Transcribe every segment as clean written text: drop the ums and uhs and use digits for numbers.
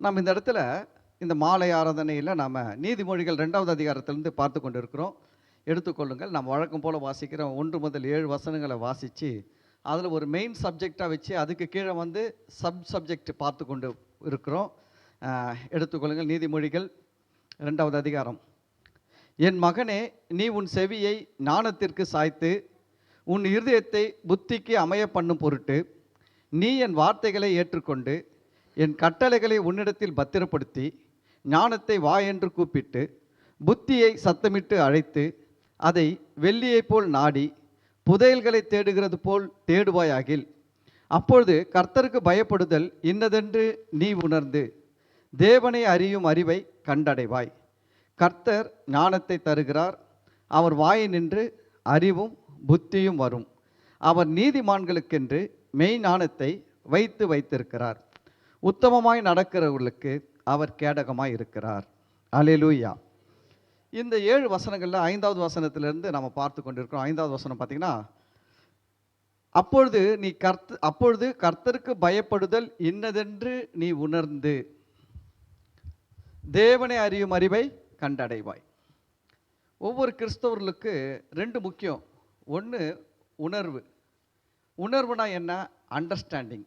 நம்ம இந்த இடத்துல இந்த மாலை ஆராதனையில் நாம் நீதிமொழிகள் 2வது அதிகாரத்திலிருந்து பார்த்து கொண்டு இருக்கிறோம். எடுத்துக்கொள்ளுங்கள். நம்ம வழக்கம் போல் வாசிக்கிறோம். 1 முதல் 7 வசனங்களை வாசித்து அதில் ஒரு மெயின் சப்ஜெக்டாக வச்சு அதுக்கு கீழே வந்து சப்ஜெக்ட் பார்த்து கொண்டு இருக்கிறோம். எடுத்துக்கொள்ளுங்கள். நீதிமொழிகள் 2வது அதிகாரம். என் மகனே, நீ உன் செவியை ஞானத்திற்கு சாய்த்து உன் இருதயத்தை புத்திக்கு அமைய பண்ணும் பொருட்டு நீ என் வார்த்தைகளை ஏற்றுக்கொண்டு என் கட்டளைகளை உன்னிடத்தில் பத்திரப்படுத்தி ஞானத்தை வா என்று கூப்பிட்டு புத்தியை சத்தமிட்டு அழைத்து அதை வெள்ளியைப் போல் நாடி புதையல்களை தேடுகிறது போல் தேடுவாயாகில் அப்பொழுது கர்த்தருக்கு பயப்படுதல் இன்னதென்று நீ உணர்ந்து தேவனை அறியும் அறிவை கண்டடைவாய். கர்த்தர் ஞானத்தை தருகிறார். அவர் வாயை நின்று அறிவும் புத்தியும் வரும். அவர் நீதிமான்களுக்கென்று மெய் ஞானத்தை வைத்திருக்கிறார். உத்தமமாய் நடக்கிறவர்களுக்கு அவர் கேடகமாய் இருக்கிறார். அல்லேலூயா. இந்த 7 வசனங்களில் 5வது வசனத்திலிருந்து நம்ம பார்த்து கொண்டிருக்கிறோம். 5வது வசனம் பார்த்தீங்கன்னா, அப்பொழுது கர்த்தருக்கு பயப்படுதல் இன்னதென்று நீ உணர்ந்து தேவனை அறியும் அறிவை கண்டடைவாய். ஒவ்வொரு கிறிஸ்தவர்களுக்கு 2 முக்கியம். ஒன்று உணர்வு. உணர்வுனா என்ன? அண்டர்ஸ்டாண்டிங்.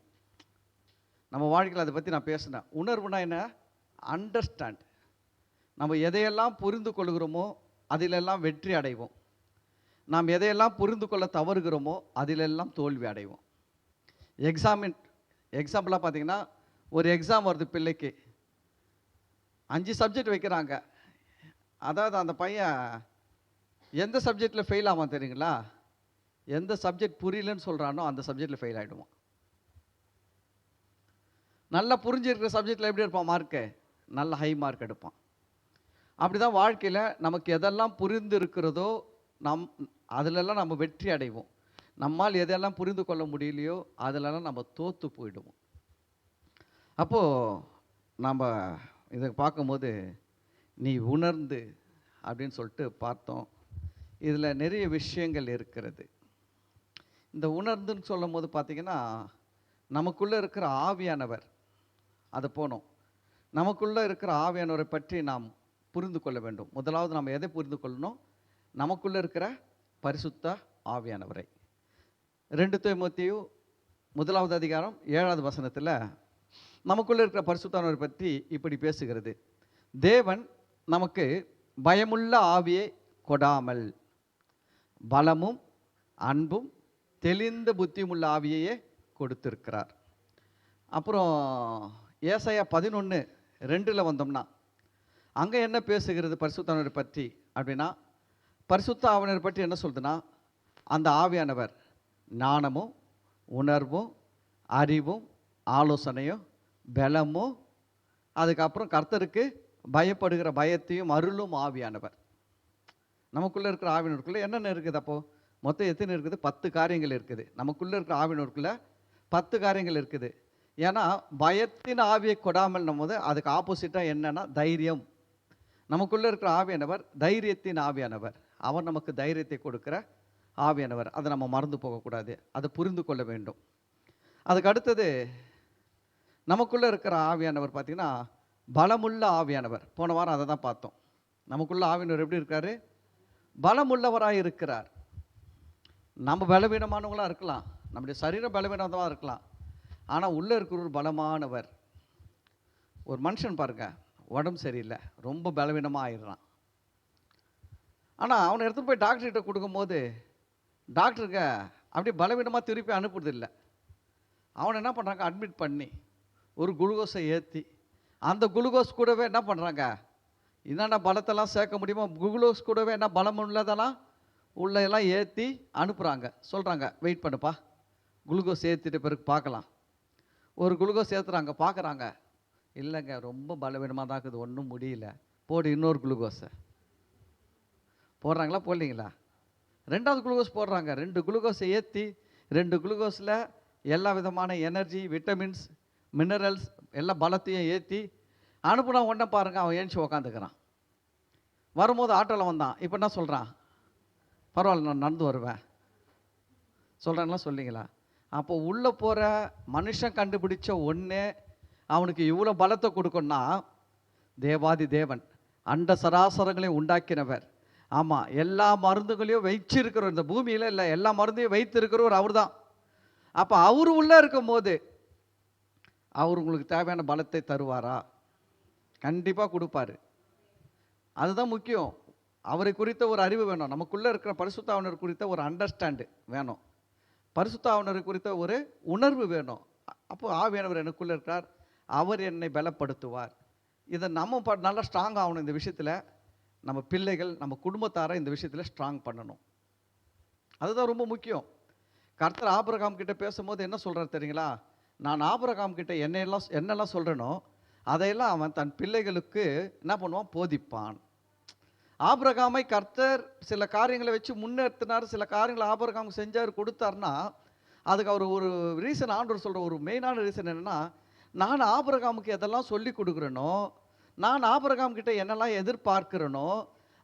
நம்ம வாழ்க்கையில் அதை பற்றி நான் பேசினேன். உணர்வுனா என்ன? அண்டர்ஸ்டாண்ட். நம்ம எதையெல்லாம் புரிந்து கொள்கிறோமோ அதிலெல்லாம் வெற்றி அடைவோம். நாம் எதையெல்லாம் புரிந்து கொள்ள தவறுகிறோமோ அதிலெல்லாம் தோல்வி அடைவோம். எக்ஸாம்பிளாக பார்த்தீங்கன்னா, ஒரு எக்ஸாம் வருது பிள்ளைக்கு. 5 சப்ஜெக்ட் வைக்கிறாங்க. அதாவது அந்த பையன் எந்த சப்ஜெக்டில் ஃபெயில் ஆவான் தெரியுங்களா? எந்த சப்ஜெக்ட் புரியலன்னு சொல்கிறானோ அந்த சப்ஜெக்டில் ஃபெயில் ஆகிடுவான். நல்லா புரிஞ்சிருக்கிற சப்ஜெக்டில் எப்படி இருப்பான்? மார்க்கு நல்ல ஹை மார்க் எடுப்பான். அப்படி தான் வாழ்க்கையில் நமக்கு எதெல்லாம் புரிந்து இருக்கிறதோ அதிலெல்லாம் நம்ம வெற்றி அடைவோம். நம்மால் எதெல்லாம் புரிந்து கொள்ள முடியலையோ அதிலெல்லாம் நம்ம தோற்று போயிடுவோம். அப்போது நம்ம இதை பார்க்கும்போது நீ உணர்ந்து அப்படின்னு சொல்லிட்டு பார்த்தோம். இதில் நிறைய விஷயங்கள் இருக்கிறது. இந்த உணர்ந்துன்னு சொல்லும் போது பார்த்திங்கன்னா, நமக்குள்ளே இருக்கிற ஆவியானவர் அதை போனோம். நமக்குள்ளே இருக்கிற ஆவியானவரை பற்றி நாம் புரிந்து கொள்ள வேண்டும். முதலாவது நம்ம எதை புரிந்து கொள்ளணும்? நமக்குள்ளே இருக்கிற பரிசுத்த ஆவியானவரை. 2 தீமோத்தேயு 1வது அதிகாரம் 7வது வசனத்தில் நமக்குள்ளே இருக்கிற பரிசுத்தானவரை பற்றி இப்படி பேசுகிறது. தேவன் நமக்கு பயமுள்ள ஆவியை கொடாமல் பலமும் அன்பும் தெளிந்த புத்தியுமுள்ள ஆவியையே கொடுத்திருக்கிறார். அப்புறம் ஏசாயா 11:2 வந்தோம்னா அங்கே என்ன பேசுகிறது பரிசுத்தானவரை பற்றி அப்படின்னா, பரிசுத்த ஆவியானவரை பற்றி என்ன சொல்லுதுன்னா, அந்த ஆவியானவர் ஞானமும் உணர்வும் அறிவும் ஆலோசனையும் பலமும் அதுக்கப்புறம் கர்த்தருக்கு பயப்படுகிற பயத்தையும் அருளும் ஆவியானவர். நமக்குள்ளே இருக்கிற ஆவியானவருக்குள்ளே என்னென்ன இருக்குது? அப்போது மொத்தம் எத்தனை இருக்குது? 10 காரியங்கள் இருக்குது. நமக்குள்ளே இருக்கிற ஆவியானவருக்குள்ளே 10 காரியங்கள் இருக்குது. ஏன்னா பயத்தின் ஆவியை கொடாமல் போது அதுக்கு ஆப்போசிட்டாக என்னன்னா தைரியம். நமக்குள்ளே இருக்கிற ஆவியானவர் தைரியத்தின் ஆவியானவர். அவர் நமக்கு தைரியத்தை கொடுக்குற ஆவியானவர். அதை நம்ம மறந்து போகக்கூடாது. அதை புரிந்து கொள்ள வேண்டும். அதுக்கு அடுத்தது நமக்குள்ளே இருக்கிற ஆவியானவர் பார்த்திங்கன்னா பலமுள்ள ஆவியானவர். போன வாரம் அதை தான் பார்த்தோம். நமக்குள்ள ஆவியானவர் எப்படி இருக்காரு? பலமுள்ளவராக இருக்கிறார். நம்ம பலவீனமானவங்களாக இருக்கலாம், நம்முடைய சரீரம் பலவீனமாக இருக்கலாம், ஆனால் உள்ளே இருக்கிற ஒரு பலமானவர். ஒரு மனுஷன் பாருங்க, உடம்பு சரியில்லை, ரொம்ப பலவீனமாக ஆயிடுறான். ஆனால் அவனை எடுத்துகிட்டு போய் டாக்டர்கிட்ட கொடுக்கும்போது டாக்டருக்கு அப்படியே பலவீனமாக திருப்பி அனுப்புறதில்லை. அவனை என்ன பண்ணுறாங்க? அட்மிட் பண்ணி ஒரு குளுக்கோஸை ஏற்றி அந்த குளுக்கோஸ் கூடவே என்ன பண்ணுறாங்க? என்னென்ன பலத்தெல்லாம் சேர்க்க முடியுமோ குளுக்கோஸ் கூடவே என்ன பலம் உள்ளதெல்லாம் உள்ளெல்லாம் ஏற்றி அனுப்புகிறாங்க. சொல்கிறாங்க, வெயிட் பண்ணுப்பா, குளுக்கோஸ் ஏற்றிட்ட பிறகு பார்க்கலாம். ஒரு குளுக்கோஸ் ஏற்றுறாங்க, பார்க்குறாங்க, இல்லைங்க ரொம்ப பலவீனமாக தான் இருக்குது, ஒன்றும் முடியல, போடு இன்னொரு குளுக்கோஸை போடுறாங்களா? போடலீங்களா? 2வது குளுக்கோஸ் போடுறாங்க. 2 குளுக்கோஸை ஏற்றி 2 குளுக்கோஸில் எல்லா விதமான எனர்ஜி, விட்டமின்ஸ், மினரல்ஸ் எல்லா பலத்தையும் ஏற்றி அனுப்புனா உடனே பாருங்கள், அவன் ஏஞ்சி உக்காந்துக்கிறான். வரும்போது ஆட்டோவில் வந்தான். இப்போ என்ன சொல்கிறான்? பரவாயில்ல, நான் நடந்து வருவேன் சொல்கிறாங்களா? சொல்லிங்களா? அப்போ உள்ளே போகிற மனுஷன் கண்டுபிடிச்ச ஒன்று அவனுக்கு இவ்வளோ பலத்தை கொடுக்கணும்னா, தேவாதி தேவன், அண்ட சராசரங்களையும் உண்டாக்கினவர், ஆமாம், எல்லா மருந்துகளையும் வச்சிருக்கிறவர், இந்த பூமியில் இல்லை எல்லா மருந்தையும் வைத்திருக்கிறவர் அவர் தான். அப்போ அவர் உள்ளே இருக்கும் போது அவர் உங்களுக்கு தேவையான பலத்தை தருவாரா? கண்டிப்பாக கொடுப்பாரு. அதுதான் முக்கியம். அவரை குறித்த ஒரு அறிவு வேணும். நமக்குள்ளே இருக்கிற பரிசுத்த ஆவியானவர் குறித்த ஒரு அண்டர்ஸ்டாண்டு வேணும். பரிசுத்த ஆவியானவர் குறித்த ஒரு உணர்வு வேணும். அப்போ ஆவியானவர் எனக்குள்ளே இருக்கிறார், அவர் என்னை பலப்படுத்துவார். இதை நம்ம நல்லா ஸ்ட்ராங் ஆகணும். இந்த விஷயத்தில் நம்ம பிள்ளைகள், நம்ம குடும்பத்தாரை இந்த விஷயத்தில் ஸ்ட்ராங் பண்ணணும். அதுதான் ரொம்ப முக்கியம். கர்த்தர் ஆபிரகாம் கிட்ட பேசும்போது என்ன சொல்கிறார் தெரியுங்களா? நான் ஆபிரகாம் கிட்ட என்னெல்லாம் சொல்கிறேனோ அதையெல்லாம் அவன் தன் பிள்ளைகளுக்கு என்ன பண்ணுவான்? போதிப்பான். ஆபிரகாமை கர்த்தர் சில காரியங்களை வச்சு முன்னேற்றினார், சில காரியங்களை ஆபிரகாம் செஞ்சார், கொடுத்தாருன்னா அதுக்கு அவர் ஒரு ரீசன், ஆண்டவர் சொல்கிற ஒரு மெயினான ரீசன் என்னென்னா, நான் ஆபிரகாமுக்கு எதெல்லாம் சொல்லி கொடுக்குறேனோ, நான் ஆபிரகாம் கிட்ட என்னெல்லாம் எதிர்பார்க்கிறேனோ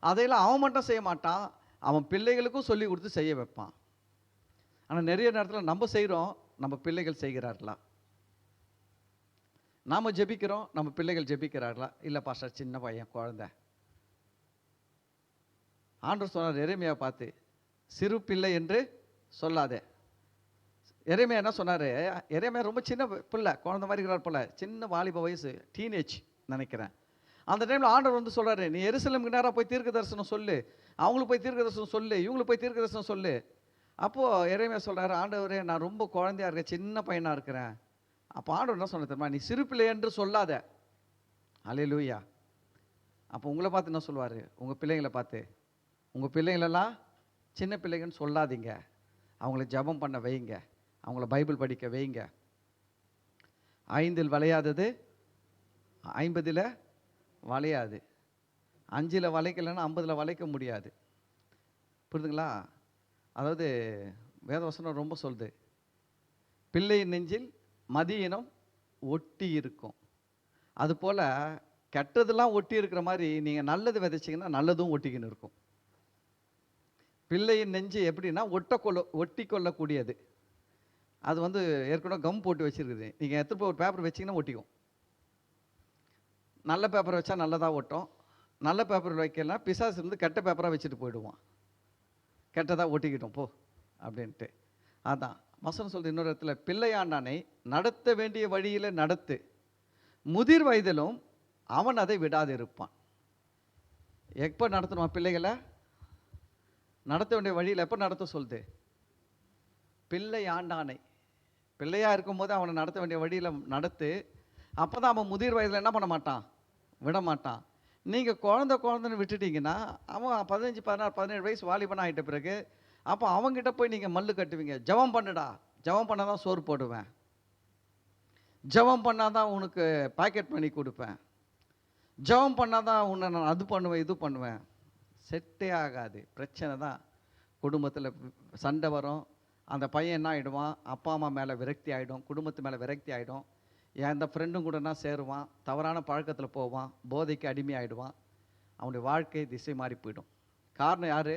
அதையெல்லாம் அவன் மட்டும் செய்ய மாட்டான், அவன் பிள்ளைகளுக்கும் சொல்லி கொடுத்து செய்ய வைப்பான். ஆனால் நிறைய நேரத்தில் நம்ம செய்கிறோம், நம்ம பிள்ளைகள் செய்கிறார்களா? நாம் ஜெபிக்கிறோம், நம்ம பிள்ளைகள் ஜெபிக்கிறார்களா? இல்லை பாஸ்டர், சின்ன பையன், குழந்தை. ஆண்டவர் சொன்னார் எரேமியாவை பார்த்து, சிறு பிள்ளை என்று சொல்லாதே. எரேமியா என்ன சொன்னார்? எரேமியா ரொம்ப சின்ன பிள்ளை, குழந்தை மாதிரி இருக்கிறார் போல, சின்ன வாலிப வயசு, டீனேஜ் நினைக்கிறேன். அந்த டைமில் ஆண்டவர் வந்து சொல்கிறாரு, நீ எருசலேமுக்கு நேராக போய் தீர்க்க தரிசனம் சொல்லு, அவங்களுக்கு போய் தீர்க்க தரிசனம் சொல்லு, இவங்களுக்கு போய் தீர்க்க தரிசனம் சொல்லு. அப்போது எரேமியா சொல்கிறாரு, ஆண்டவரே நான் ரொம்ப குழந்தையாக இருக்கேன், சின்ன பையனாக இருக்கிறேன். அப்போ ஆண்டவர் என்ன சொன்ன தெரியுமா? நீ சிறு பிள்ளை என்று சொல்லாத. அல்லேலூயா. அப்போ உங்களை பார்த்து என்ன சொல்லுவார்? உங்கள் பிள்ளைங்களை பார்த்து, உங்கள் பிள்ளைங்களெல்லாம் சின்ன பிள்ளைங்கன்னு சொல்லாதீங்க, அவங்கள ஜெபம் பண்ண வைங்க, அவங்கள பைபிள் படிக்க வைங்க. 5 வளையாதது 50 வளையாது, 5 வளைக்கலைன்னா 50 வளைக்க முடியாது. புரியுதுங்களா? அதாவது வேதவசனம் ரொம்ப சொல்லுது, பிள்ளையின் நெஞ்சில் மதியினம் ஒட்டி இருக்கும். அதுபோல் கெட்டதெல்லாம் ஒட்டி இருக்கிற மாதிரி நீங்கள் நல்லது விதைச்சிங்கன்னா நல்லதும் ஒட்டிக்கின்னு இருக்கும். பிள்ளையின் நெஞ்சு எப்படின்னா ஒட்டி கொள்ளக்கூடியது. அது வந்து ஏற்கனவே கம் போட்டு வச்சுருக்குது. நீங்கள் எடுத்துகிட்டு போய் ஒரு பேப்பர் வச்சிங்கன்னா ஒட்டிக்கும். நல்ல பேப்பரை வச்சா நல்லதாக ஒட்டும், நல்ல பேப்பர் வைக்கலாம் பிசாசு இருந்து கெட்ட பேப்பராக வச்சுட்டு போயிடுவான், கெட்டதாக ஒட்டிக்கிட்டோம் போ அப்படின்ட்டு. அதான் வசனம் சொல்கிறது இன்னொரு இடத்துல, பிள்ளையாண்டானை நடத்த வேண்டிய வழியில் நடத்து, முதிர் வயதிலும் அவன் அதை விடாது இருப்பான். எப்போ நடத்தணுமா பிள்ளைகளை? நடத்த வேண்டிய வழியில் எப்போ நடத்த சொல்லுது? பிள்ளை ஆண்டானை, பிள்ளையாக இருக்கும்போது அவனை நடத்த வேண்டிய வழியில் நடத்து. அப்போ தான் அவன் முதிர் வயதில் என்ன பண்ண மாட்டான்? விட மாட்டான். நீங்கள் குழந்தைன்னு விட்டுட்டீங்கன்னா அவன் 15, 16, 17 வயசு வாலிபனாக ஆகிட்ட பிறகு அப்போ அவங்ககிட்ட போய் நீங்கள் மல்லு கட்டுவீங்க. ஜெபம் பண்ணுடா, ஜெபம் பண்ணால் தான் சோறு போடுவேன், ஜெபம் பண்ணால் தான் உனக்கு பாக்கெட் பண்ணி கொடுப்பேன், ஜெபம் பண்ணால் தான் உன்னை நான் அது பண்ணுவேன் இது பண்ணுவேன். செட்டே ஆகாது. பிரச்சனை தான். குடும்பத்தில் சண்டை வரும். அந்த பையன் என்ன ஆகிடுவான்? அப்பா அம்மா மேலே விரக்தி ஆகிடும், குடும்பத்து மேலே விரக்தி ஆகிடும். எந்த ஃப்ரெண்டும் கூடனா சேருவான், தவறான பழக்கத்தில் போவான், போதைக்கு அடிமையாகிடுவான், அவனுடைய வாழ்க்கை திசை மாறி போயிடும். காரணம் யார்?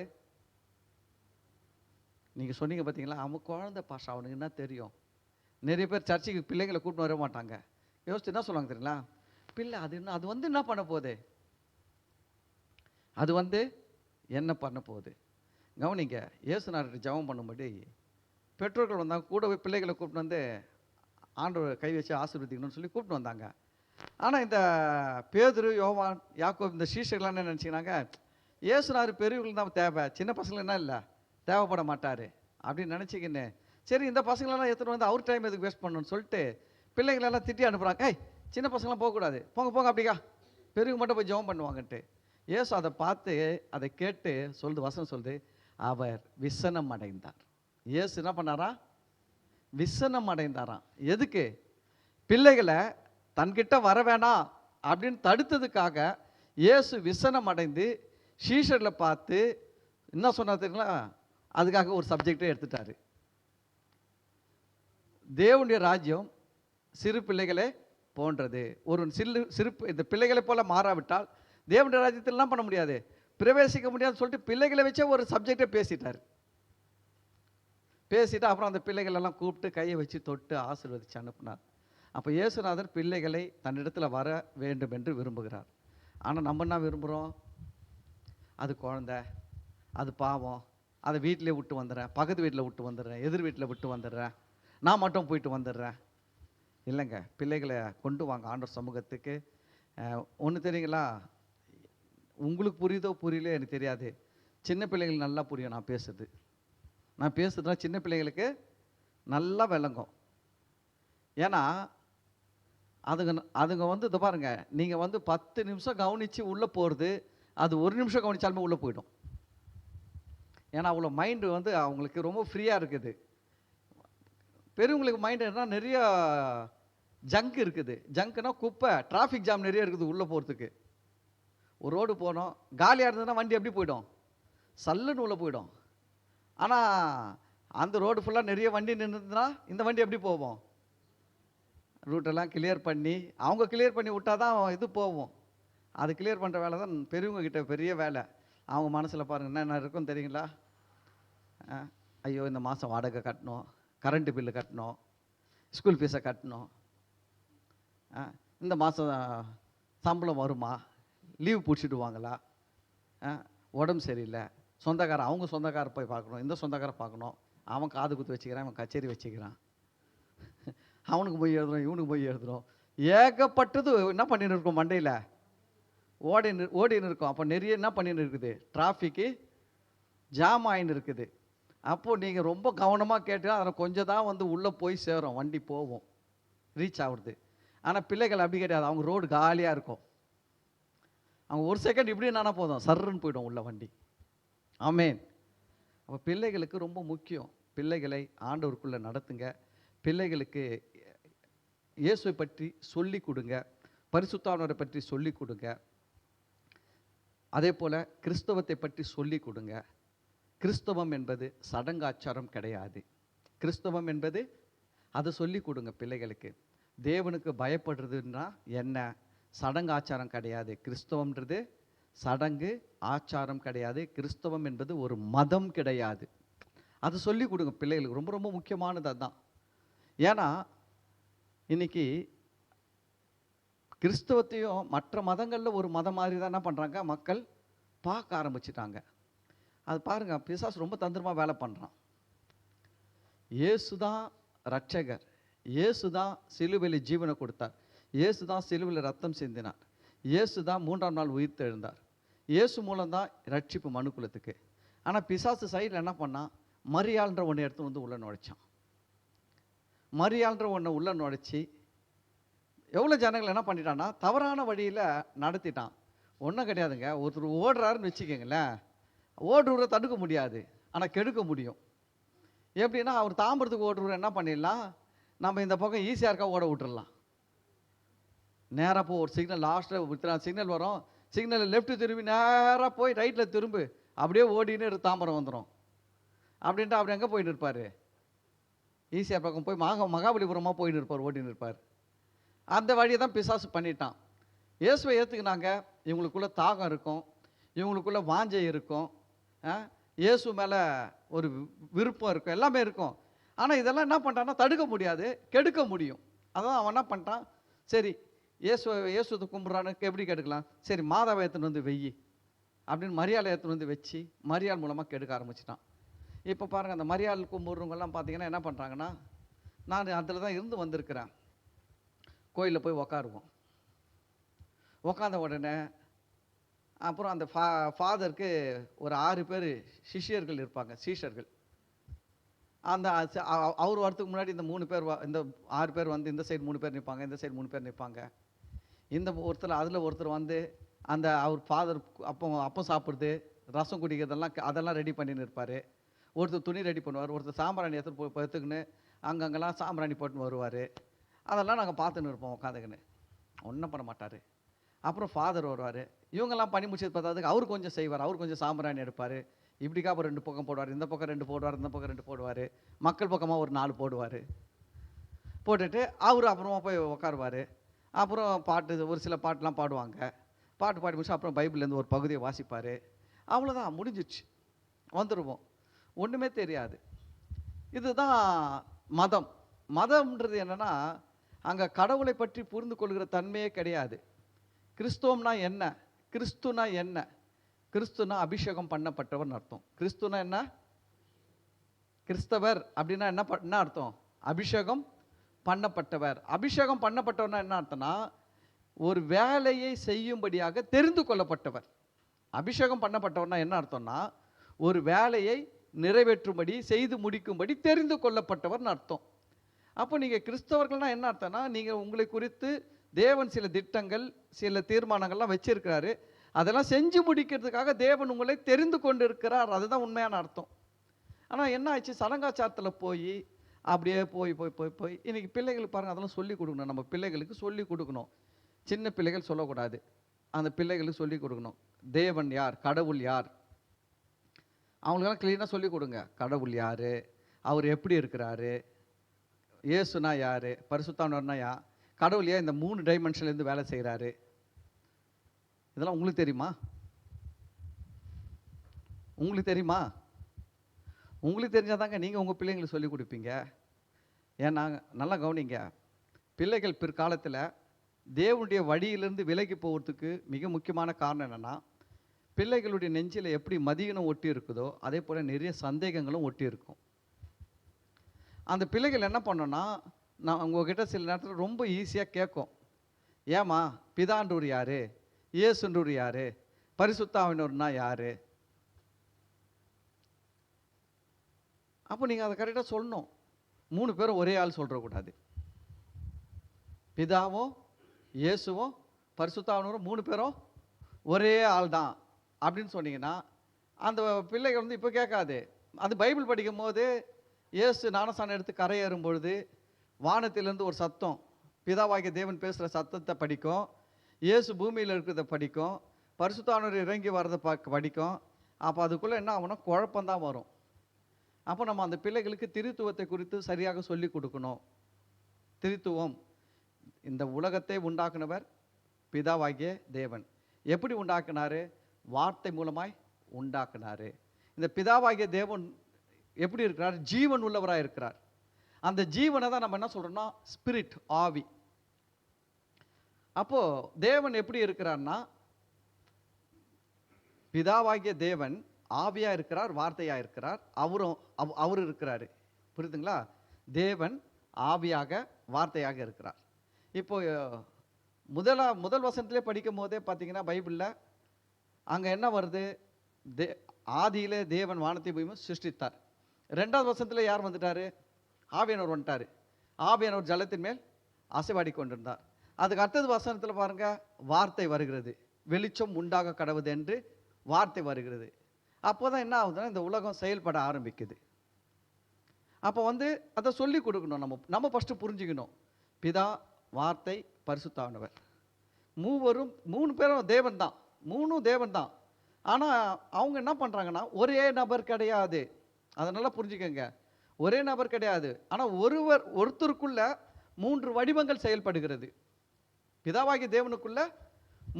நீங்கள் சொன்னீங்க பார்த்தீங்களா, அவன் குழந்தை பாஷா, அவனுக்கு என்ன தெரியும்? நிறைய பேர் சர்ச்சைக்கு பிள்ளைங்களை கூப்பிட்டு வர மாட்டாங்க. யோசிச்சு என்ன சொல்லுவாங்க தெரியுங்களா? பிள்ளை அது வந்து என்ன பண்ண போகுது, அது வந்து என்ன பண்ண போகுது. கவனிங்க, இயேசுநாதர் ஜெபம் பண்ணும்படி பெற்றோர்கள் வந்தாங்க, கூட போய் பிள்ளைகளை கூப்பிட்டு வந்து ஆண்டவர் கை வச்சு ஆசீர்வதிக்கணும்னு சொல்லி கூப்பிட்டு வந்தாங்க. ஆனால் இந்த பேதுரு, யோவான், யாக்கோப் இந்த சீஷர்கள்லாம் என்ன நினச்சிக்கிறாங்க, இயேசுநாதர் பெரியவர்கள் தான் தேவை, சின்ன பசங்க என்ன இல்லை தேவைப்பட மாட்டார் அப்படின்னு நினச்சிக்கின்னு, சரி இந்த பசங்களெல்லாம் எடுத்துகிட்டு வந்து அவர் டைம் எதுக்கு வேஸ்ட் பண்ணணும்னு சொல்லிட்டு பிள்ளைங்களெல்லாம் திட்டி அனுப்புகிறாங்க. சின்ன பசங்களாம் போகக்கூடாது, போங்க அப்படிக்கா, பெரியவங்க மட்டும் போய் ஜெபம் பண்ணுவாங்கன்ட்டு. இயேசு அதை பார்த்து அதை கேட்டு சொல்லுது, வசனம் சொல்லுது, அவர் விசனம் அடைந்தார். இயேசு என்ன பண்ணாரா? விசனம் அடைந்தாராம். எதுக்கு? பிள்ளைகளை தன்கிட்ட வர வேணாம் அப்படின்னு தடுத்ததுக்காக இயேசு விசனம் அடைந்து சீஷர்களை பார்த்து என்ன சொன்னாருங்களா? அதுக்காக ஒரு சப்ஜெக்டே எடுத்துட்டாரு. தேவனுடைய ராஜ்யம் சிறு பிள்ளைகளே போன்றது. ஒரு சிறு இந்த பிள்ளைகளை போல மாறாவிட்டால் தேவனுடைய ராஜ்யத்தில் என்ன பண்ண முடியாது, பிரவேசிக்க முடியாதுன்னு சொல்லிட்டு பிள்ளைகளை வச்சே ஒரு சப்ஜெக்டே பேசிட்டார். பேசிட்டு அப்புறம் அந்த பிள்ளைகளெல்லாம் கூப்பிட்டு கையை வச்சு தொட்டு ஆசீர்வதிச்சு அனுப்புனார். அப்போ இயேசுநாதர் பிள்ளைகளை தன்னிடத்தில் வர வேண்டும் என்று விரும்புகிறார். ஆனால் நம்ம என்ன விரும்புகிறோம்? அது குழந்தை, அது பாவம், அதை வீட்டிலே விட்டு வந்துடுறேன், பக்கத்து வீட்டில் விட்டு வந்துடுறேன், எதிர் வீட்டில் விட்டு வந்துடுறேன், நான் மட்டும் போயிட்டு வந்துடுறேன். இல்லைங்க, பிள்ளைகளை கொண்டு வாங்க ஆண்டவர் சமூகத்துக்கு. ஒன்று தெரியுங்களா, உங்களுக்கு புரியுதோ புரியலையோ எனக்கு தெரியாது, சின்ன பிள்ளைகள் நல்லா புரியும் நான் பேசுறதுனா சின்ன பிள்ளைகளுக்கு நல்லா விளங்கும். ஏன்னா அதுங்க வந்து இதை பாருங்க, நீங்கள் வந்து 10 நிமிஷம் கவனித்து உள்ளே போகிறது, அது 1 நிமிஷம் கவனிச்சாலுமே உள்ளே போயிடும். ஏன்னா அவ்வளோ மைண்டு வந்து அவங்களுக்கு ரொம்ப ஃப்ரீயாக இருக்குது. பெரியவங்களுக்கு மைண்டு என்ன, நிறைய ஜங்க் இருக்குது. ஜங்க்னா குப்பை, டிராஃபிக் ஜாம் நிறைய இருக்குது உள்ளே போகிறதுக்கு. ஒரு ரோடு போனோம், காலியாக இருந்ததுன்னா வண்டி எப்படி போயிடும்? சல்லுன்னு உள்ளே போயிடும். ஆனால் அந்த ரோடு ஃபுல்லாக நிறைய வண்டி நின்றுதுன்னா இந்த வண்டி எப்படி போவோம்? ரூட்டெல்லாம் கிளியர் பண்ணி, அவங்க கிளியர் பண்ணி விட்டால் தான் இது போவோம். அது கிளியர் பண்ணுற வேலை தான் பெரியவங்க கிட்ட பெரிய வேலை. அவங்க மனசில் பாருங்கள் என்ன இருக்கும் தெரியுங்களா? ஐயோ இந்த மாதம் வாடகை கட்டணும், கரண்ட்டு பில்லு கட்டணும், ஸ்கூல் ஃபீஸை கட்டணும், இந்த மாதம் சம்பளம் வருமா, லீவ் பிடிச்சிடுவாங்களா, உடம்பு சரியில்லை, சொந்தக்காரன் அவங்க சொந்தக்காரர் போய் பார்க்கணும், இந்த சொந்தக்காரை பார்க்கணும், அவன் காது குத்து வச்சுக்கிறான், அவன் கச்சேரி வச்சுக்கிறான், அவனுக்கு போய் எழுதுறோம், இவனுக்கு போய் எழுதுறோம், ஏகப்பட்டது என்ன பண்ணின்னு இருக்கோம், மண்டையில் ஓடின்னு இருக்கோம். அப்போ நிறைய என்ன பண்ணின்னு இருக்குது, டிராஃபிக்கு ஜாம் ஆகின்னு இருக்குது. அப்போது நீங்கள் ரொம்ப கவனமாக கேட்டால் அதில் கொஞ்சம் தான் வந்து உள்ளே போய் சேரும், வண்டி போவோம், ரீச் ஆகுறது. ஆனால் பிள்ளைகள் அப்படி கிடையாது, அவங்க ரோடு காலியாக இருக்கும். அவங்க ஒரு செகண்ட் இப்படி என்னன்னா போதும், சர்ன்னு போயிடும் உள்ள வண்டி. ஆமேன். அப்போ பிள்ளைகளுக்கு ரொம்ப முக்கியம். பிள்ளைகளை ஆண்டவருக்குள்ளே நடத்துங்க. பிள்ளைகளுக்கு இயேசுவை பற்றி சொல்லி கொடுங்க, பரிசுத்தாவினரை பற்றி சொல்லி கொடுங்க. அதே போல் கிறிஸ்தவத்தை பற்றி சொல்லி கொடுங்க. கிறிஸ்தவம் என்பது சடங்காச்சாரம் கிடையாது. கிறிஸ்தவம் என்பது அதை சொல்லி கொடுங்க பிள்ளைகளுக்கு. தேவனுக்கு பயப்படுறதுன்னா என்ன? சடங்கு ஆச்சாரம் கிடையாது. கிறிஸ்தவம்ன்றது சடங்கு ஆச்சாரம் கிடையாது. கிறிஸ்தவம் என்பது ஒரு மதம் கிடையாது. அது சொல்லி கொடுங்க பிள்ளைகளுக்கு. ரொம்ப ரொம்ப முக்கியமானது அதுதான். ஏன்னா இன்னைக்கு கிறிஸ்தவத்தையும் மற்ற மதங்களில் ஒரு மதம் மாதிரி தான் என்ன பண்ணுறாங்க, மக்கள் பார்க்க ஆரம்பிச்சிட்டாங்க. அது பாருங்கள், பிசாசு ரொம்ப தந்திரமாக வேலை பண்ணுறான். இயேசு தான் ரட்சகர், இயேசு தான் சிலுவையில் ஜீவனை கொடுத்தார், இயேசு தான் சிலுவையில் ரத்தம் சிந்தினார், இயேசு தான் 3ஆம் நாள் உயிர்த்தெழுந்தார், இயேசு மூலம்தான் ரட்சிப்பு மனுக்குலத்துக்கு. ஆனால் பிசாசு சைடில் என்ன பண்ணான், மரியாள்ன்ற ஒன்று எடுத்து வந்து உள்ளே நுழைச்சான். மரியாள்ன்ற ஒன்று உள்ளே நுழைச்சி எவ்வளோ ஜனங்கள் என்ன பண்ணிட்டான்னா தவறான வழியில் நடத்திட்டான். ஒன்றும் கிடையாதுங்க, ஒருத்தர் ஓடுறாருன்னு வச்சுக்கோங்களேன், ஓடுற தடுக்க முடியாது, ஆனால் கெடுக்க முடியும். எப்படின்னா அவர் தாம்பரத்துக்கு ஓடுற என்ன பண்ணிடலாம், நம்ம இந்த பக்கம் ஈஸியாக இருக்கா ஓட விட்டுடலாம். நேராக போ, ஒரு சிக்னல் லாஸ்ட்டில் சிக்னல் வரும், சிக்னலில் லெஃப்ட்டு திரும்பி நேராக போய் ரைட்டில் திரும்பு, அப்படியே ஓடின்னு தாம்பரம் வந்துடும் அப்படின்ட்டு அவர் எங்கே போயின்னு இருப்பார், ஈஸியாக பக்கம் போய் மகாபலிபுரமாக போயின்னு இருப்பார், ஓடின்னு இருப்பார். அந்த வழியை தான் பிசாசு பண்ணிட்டான். இயேசுவை ஏற்றுக்கினாங்க, இவங்களுக்குள்ள தாகம் இருக்கும், இவங்களுக்குள்ள வாஞ்சை இருக்கும், இயேசு மேலே ஒரு விருப்பம் இருக்கும், எல்லாமே இருக்கும். ஆனால் இதெல்லாம் என்ன பண்ணிட்டான்னா தடுக்க முடியாது, கெடுக்க முடியும். அதான் அவன் என்ன பண்ணிட்டான், சரி இயேசுவை கும்பிட்றானுக்கு எப்படி கெடுக்கலாம், சரி மாதாவை ஏற்றுன்னு வந்து வெய்யி அப்படின்னு மரியாதை ஏற்றுன்னு வந்து வச்சு மரியாள் மூலமாக கெடுக்க ஆரம்பிச்சிட்டான். இப்போ பாருங்கள், அந்த மரியாள் கும்பிட்றவங்கெல்லாம் பார்த்தீங்கன்னா என்ன பண்ணுறாங்கன்னா, நான் அதில் தான் இருந்து வந்திருக்கிறேன், கோயிலில் போய் உக்காருவோம், உக்காந்த உடனே அப்புறம் அந்த ஃபாதருக்கு ஒரு 6 பேர் சிஷ்யர்கள் இருப்பாங்க, சீஷர்கள். அந்த அவர் வரத்துக்கு முன்னாடி இந்த 3 பேர் இந்த 6 பேர் வந்து இந்த சைடு 3 பேர் நிற்பாங்க, இந்த சைடு 3 பேர் நிற்பாங்க. இந்த ஒருத்தர் அதில் ஒருத்தர் வந்து அந்த அவர் ஃபாதர் அப்பம் சாப்பிட்றது, ரசம் குடிக்கிறதெல்லாம் அதெல்லாம் ரெடி பண்ணின்னு இருப்பார். ஒருத்தர் துணி ரெடி பண்ணுவார், ஒருத்தர் சாம்பிராணி எடுத்துன்னு அங்கங்கெல்லாம் சாம்பிராணி போட்டுன்னு வருவார். அதெல்லாம் நாங்கள் பார்த்துன்னு இருப்போம் உட்காந்துக்குன்னு, ஒன்றும் பண்ண மாட்டார். அப்புறம் ஃபாதர் வருவார், இவங்கெல்லாம் பண்ணி முடிச்சது பார்த்ததுக்கு அவர் கொஞ்சம் செய்வார், அவர் கொஞ்சம் சாம்பிராணி எடுப்பார், இப்படிக்கா அப்புறம் 2 பக்கம் போடுவார், இந்த பக்கம் 2 போடுவார், இந்த பக்கம் 2 போடுவார், மக்கள் பக்கமாக ஒரு 4 போடுவார். போட்டுட்டு அவர் அப்புறமா போய் உட்காருவார். அப்புறம் பாட்டு, ஒரு சில பாட்டெலாம் பாடுவாங்க, பாட்டு பாடி முடிச்சு அப்புறம் பைபிள்லேருந்து ஒரு பகுதியை வாசிப்பார். அவ்வளோதான், முடிஞ்சிச்சு, வந்துடுவோம், ஒன்றுமே தெரியாது. இதுதான் மதம். மதம்ன்றது என்னென்னா அங்கே கடவுளை பற்றி புரிந்து கொள்கிற தன்மையே கிடையாது. கிறிஸ்துவம்னா என்ன, கிறிஸ்துனா என்ன, கிறிஸ்துனா அபிஷேகம் பண்ணப்பட்டவர்னு அர்த்தம். கிறிஸ்துனா என்ன, கிறிஸ்தவர் அப்படின்னா என்ன அர்த்தம், அபிஷேகம் பண்ணப்பட்டவர். அபிஷேகம் பண்ணப்பட்டவர்னா என்ன அர்த்தம்னா ஒரு வேலையை செய்யும்படியாக தெரிந்து கொள்ளப்பட்டவர். அபிஷேகம் பண்ணப்பட்டவர்னா என்ன அர்த்தம்னா ஒரு வேலையை நிறைவேற்றும்படி செய்து முடிக்கும்படி தெரிந்து கொள்ளப்பட்டவர்னு அர்த்தம். அப்போ நீங்கள் கிறிஸ்தவர்கள்னா என்ன அர்த்தம்னா நீங்கள் உங்களை குறித்து தேவன் சில திட்டங்கள் சில தீர்மானங்கள்லாம் வச்சிருக்கிறாரு, அதெல்லாம் செஞ்சு முடிக்கிறதுக்காக தேவன் உங்களை தெரிந்து கொண்டு இருக்கிறார். அதுதான் உண்மையான அர்த்தம். ஆனால் என்ன ஆச்சு, சடங்காச்சாரத்தில் போய் அப்படியே போய் போய் போய் போய் இன்னைக்கு பிள்ளைகளுக்கு பாருங்கள், அதெல்லாம் சொல்லி கொடுக்கணும். நம்ம பிள்ளைகளுக்கு சொல்லி கொடுக்கணும். சின்ன பிள்ளைகள் சொல்லக்கூடாது, அந்த பிள்ளைகளுக்கு சொல்லி கொடுக்கணும். தேவன் யார், கடவுள் யார், அவங்களுக்கெல்லாம் கிளீனாக சொல்லி கொடுங்க. கடவுள் யார், அவர் எப்படி இருக்கிறாரு, இயேசுனா யார், பரிசுத்தானவர்னா யார், கடவுள் ஏன் இந்த 3 டைமென்ஷன்லேருந்து வேலை செய்கிறாரு, இதெல்லாம் உங்களுக்கு தெரியுமா? உங்களுக்கு தெரியுமா? உங்களுக்கு தெரிஞ்சாதாங்க நீங்கள் உங்கள் பிள்ளைங்களுக்கு சொல்லி கொடுப்பீங்க. ஏன்னா நல்லா கவனிங்க, பிள்ளைகள் பிற்காலத்தில் தேவனுடைய வழியிலிருந்து விலகி போகிறதுக்கு மிக முக்கியமான காரணம் என்னென்னா, பிள்ளைகளுடைய நெஞ்சில் எப்படி மதியனம் ஒட்டி இருக்குதோ அதே போல் நிறைய சந்தேகங்களும் ஒட்டி இருக்கும். அந்த பிள்ளைகள் என்ன பண்ணோன்னா, நான் உங்ககிட்ட சில நேரத்தில் ரொம்ப ஈஸியாக கேட்கும், ஏமா பிதான்றவர் யார், இயேசுன்றவர் யார், பரிசுத்த ஆவியானவர்னா யார். அப்போ நீங்கள் அதை கரெக்டாக சொல்லணும். 3 பேரும் ஒரே ஆள் சொல்கிறக்கூடாது. பிதாவும் இயேசுவும் பரிசுத்த ஆவியானவரும் 3 பேரும் ஒரே ஆள் தான் அப்படின்னு சொன்னீங்கன்னா அந்த பிள்ளைகள் வந்து இப்போ கேட்காது. அது பைபிள் படிக்கும் போது இயேசு ஞானஸ்நானம் எடுத்து கரையேறும் பொழுது வானத்திலேருந்து ஒரு சத்தம், பிதாவாகிய தேவன் பேசுகிற சத்தத்தை படிக்கும், இயேசு பூமியில் இருக்கிறத படிக்கும், பரிசுத்த ஆவியானவர் இறங்கி வர்றதை படிக்கும். அப்போ அதுக்குள்ளே என்ன ஆகும்னா குழப்பந்தான் வரும். அப்போ நம்ம அந்த பிள்ளைகளுக்கு திருத்துவத்தை குறித்து சரியாக சொல்லி கொடுக்கணும். திருத்துவம், இந்த உலகத்தை உண்டாக்குனவர் பிதாவாகிய தேவன். எப்படி உண்டாக்குனாரு? வார்த்தை மூலமாய் உண்டாக்குனாரு. இந்த பிதாவாகிய தேவன் எப்படி இருக்கிறார்? ஜீவன் உள்ளவராக இருக்கிறார். அந்த ஜீவனை தான் நம்ம என்ன சொல்கிறோம்னா ஸ்பிரிட், ஆவி. அப்போது தேவன் எப்படி இருக்கிறார்னா, பிதாவாகிய தேவன் ஆவியாக இருக்கிறார், வார்த்தையாக இருக்கிறார், அவர் இருக்கிறாரு. புரியுதுங்களா? தேவன் ஆவியாக வார்த்தையாக இருக்கிறார். இப்போ முதல் வசனத்திலே படிக்கும் போதே பார்த்தீங்கன்னா பைபிளில் அங்கே என்ன வருது? ஆதியிலே தேவன் வானத்தை பூமியும் சிருஷ்டித்தார். 2வது வசனத்தில் யார் வந்துட்டார்? ஆவியானவர் வந்துட்டார். ஆவியானவர் ஜலத்தின் மேல் அசைவாடி கொண்டிருந்தார். அதுக்கு அடுத்தது வசனத்தில் பாருங்க, வார்த்தை வருகிறது, வெளிச்சம் உண்டாக கடவுது என்று வார்த்தை வருகிறது. அப்போ தான் என்ன ஆகுதுன்னா இந்த உலகம் செயல்பட ஆரம்பிக்குது. அப்போ வந்து அதை சொல்லி கொடுக்கணும். நம்ம ஃபஸ்ட்டு புரிஞ்சுக்கணும், பிதா, வார்த்தை, பரிசுத்த ஆவியானவர் மூவரும் 3 பேரும் தேவன் தான், 3 தேவன் தான். ஆனால் அவங்க என்ன பண்ணுறாங்கன்னா ஒரே நபர் கிடையாது. அதை நல்லா புரிஞ்சுக்கங்க, ஒரே நபர் கிடையாது. ஆனால் ஒருத்தருக்குள்ள 3 வடிவங்கள் செயல்படுகிறது. பிதாவாகிய தேவனுக்குள்ள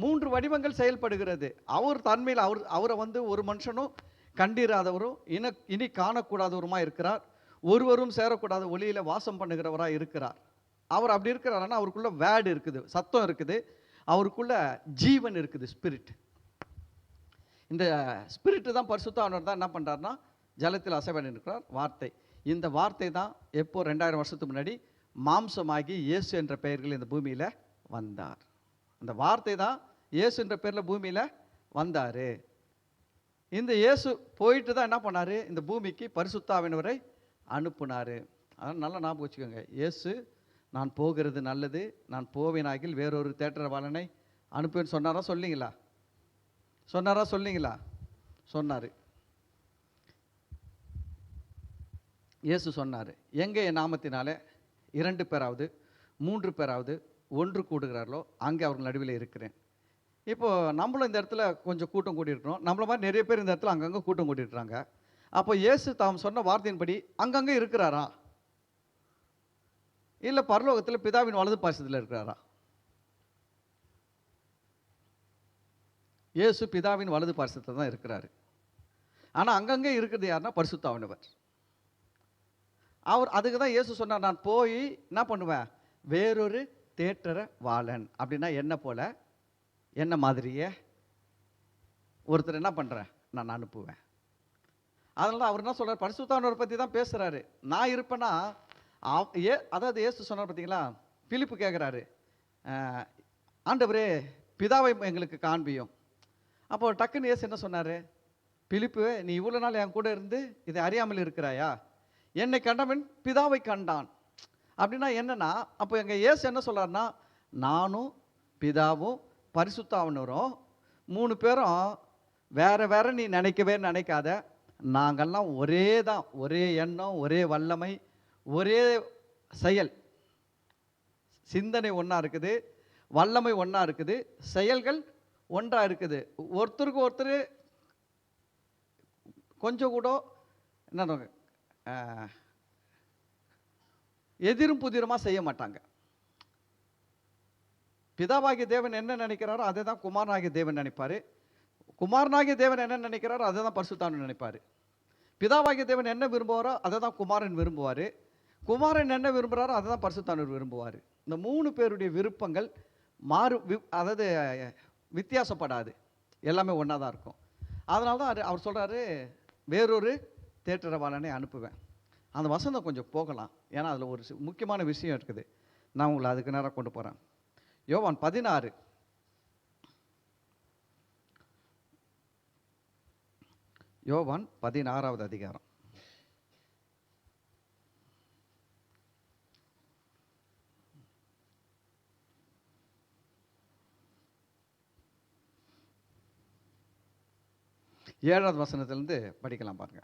3 வடிவங்கள் செயல்படுகிறது. அவர் தன்மையில் அவரை வந்து ஒரு மனுஷனும் கண்டிராதவரும் இனி காணக்கூடாதவருமா இருக்கிறார். ஒருவரும் சேரக்கூடாத ஒளியில் வாசம் பண்ணுகிறவராக இருக்கிறார். அவர் அப்படி இருக்கிறாருன்னா அவருக்குள்ள வேர்டு இருக்குது, சத்தம் இருக்குது, அவருக்குள்ள ஜீவன் இருக்குது, ஸ்பிரிட். இந்த ஸ்பிரிட்டு தான் பரிசுத்த ஆவியானவர் தான் என்ன பண்ணுறாருன்னா ஜலத்தில் அசைவாடி இருக்கிறார், வார்த்தை. இந்த வார்த்தை தான் எப்போ 2000 வருஷத்துக்கு முன்னாடி மாம்சமாகி இயேசு என்ற பெயர்கள் இந்த பூமியில் வந்தார். அந்த வார்த்தை தான் இயேசு என்ற பேரில் பூமியில் வந்தார். இந்த இயேசு போயிட்டு தான் என்ன பண்ணார்? இந்த பூமிக்கு பரிசுத்த ஆவியானவரை அனுப்புனார். அதனால் நல்லா ஞாபகம் வச்சுக்கோங்க, இயேசு நான் போகிறது நல்லது, நான் போவேனாகில் வேறொரு தேற்றரவாளனை அனுப்புவேன்னு சொன்னாரா சொல்லிங்களா? சொன்னார். இயேசு சொன்னார், எங்கே என் நாமத்தினாலே 2 பேராவது 3 பேராவது ஒன்று கூடுகிறார்களோ அங்கே அவர்கள் நடுவில் இருக்கிறேன். இப்போது நம்மளும் இந்த இடத்துல கொஞ்சம் கூட்டம் கூட்டியிருக்கிறோம், நம்மள மாதிரி நிறைய பேர் இந்த இடத்துல அங்கங்கே கூட்டம் கூட்டியிருக்கிறாங்க. அப்போ இயேசு தாம் சொன்ன வார்த்தையின்படி அங்கங்கே இருக்கிறாரா? இல்லை பரலோகத்தில் பிதாவின் வலது பாசத்தில் இருக்கிறாரா? இயேசு பிதாவின் வலது பாசத்தில் தான் இருக்கிறாரு. ஆனால் அங்கங்கே இருக்கிறது யாருன்னா பரிசுத்த ஆவியானவர். அவர் அதுக்கு தான் இயேசு சொன்னார், நான் போய் என்ன பண்ணுவேன்? வேறொரு தேற்றரவாளன். அப்படின்னா என்ன போல, என்ன மாதிரியே ஒருத்தர் என்ன பண்ணுறேன், நான் அனுப்புவேன். அதனால தான் அவர் என்ன சொல்றார், பரிசுத்தானவரை பற்றி தான் பேசுகிறாரு. நான் இருப்பேன்னா அதாவது இயேசு சொன்னார் பார்த்தீங்களா, பிலிப்பு கேட்குறாரு, ஆண்டவரே பிதாவை எங்களுக்கு காண்பியும். அப்போ டக்குன்னு இயேசு என்ன சொன்னார், பிலிப்பு நீ இவ்வளோ நாள் என் கூட இருந்து இதை அறியாமல் இருக்கிறாயா, என்னை கண்டவன் பிதாவை கண்டான். அப்படின்னா என்னன்னா, அப்போ எங்கள் இயேசு என்ன சொல்கிறாருன்னா, நானும் பிதாவும் பரிசுத்தாவினரும் 3 பேரும் வேற வேற நீ நினைக்கவே நினைக்காத, நாங்கள்லாம் ஒரே தான், ஒரே எண்ணம், ஒரே வல்லமை, ஒரே செயல். சிந்தனை ஒன்றா இருக்குது, வல்லமை ஒன்றா இருக்குது, செயல்கள் ஒன்றா இருக்குது. ஒருத்தருக்கு ஒருத்தர் கொஞ்சம் கூட என்ன எதிரும் புதிருமாக செய்ய மாட்டாங்க. பிதாவாகிய தேவன் என்ன நினைக்கிறாரோ அதை தான் குமாரனாகிய தேவன் நினைப்பார். குமாரனாகிய தேவன் என்ன நினைக்கிறாரோ அதை தான் பரிசுத்தாவியானவர் நினைப்பார். பிதாவாகிய தேவன் என்ன விரும்புவாரோ அதை தான் குமாரன் விரும்புவார். குமாரன் என்ன விரும்புகிறாரோ அதை தான் பரிசுத்தாவியானவர் விரும்புவார். இந்த 3 பேருடைய விருப்பங்கள் அதாவது வித்தியாசப்படாது, எல்லாமே ஒன்றா தான் இருக்கும். அதனால தான் அவர் சொல்கிறாரு, வேறொரு தேற்றரவாளனை அனுப்புவேன். அந்த வசனம் கொஞ்சம் போகலாம், ஏன்னா அதில் ஒரு முக்கியமான விஷயம் இருக்குது. நான் உங்களை அதுக்கு நேரம் கொண்டு போகிறேன். யோவான் 16 யோவான் 16வது அதிகாரம். ஏழாவது வசனத்திலிருந்து படிக்கலாம் பாருங்க.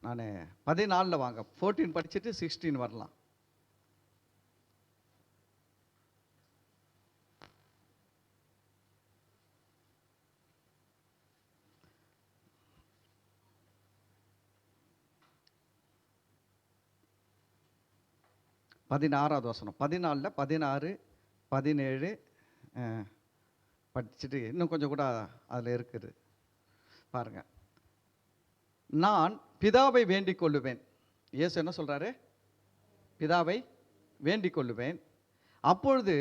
நான் 14 வாங்க, 14 படிச்சுட்டு 16 வரலாம். பதினாறாவது வசனம், 14, 16, 17 படிச்சுட்டு இன்னும் கொஞ்சம் கூட அதில் இருக்குது பாருங்க. நான் பிதாவை வேண்டிக் கொள்ளுவேன். இயேசு என்ன சொல்றாரு, பிதாவை வேண்டிக் கொள்ளுவேன், அப்பொழுது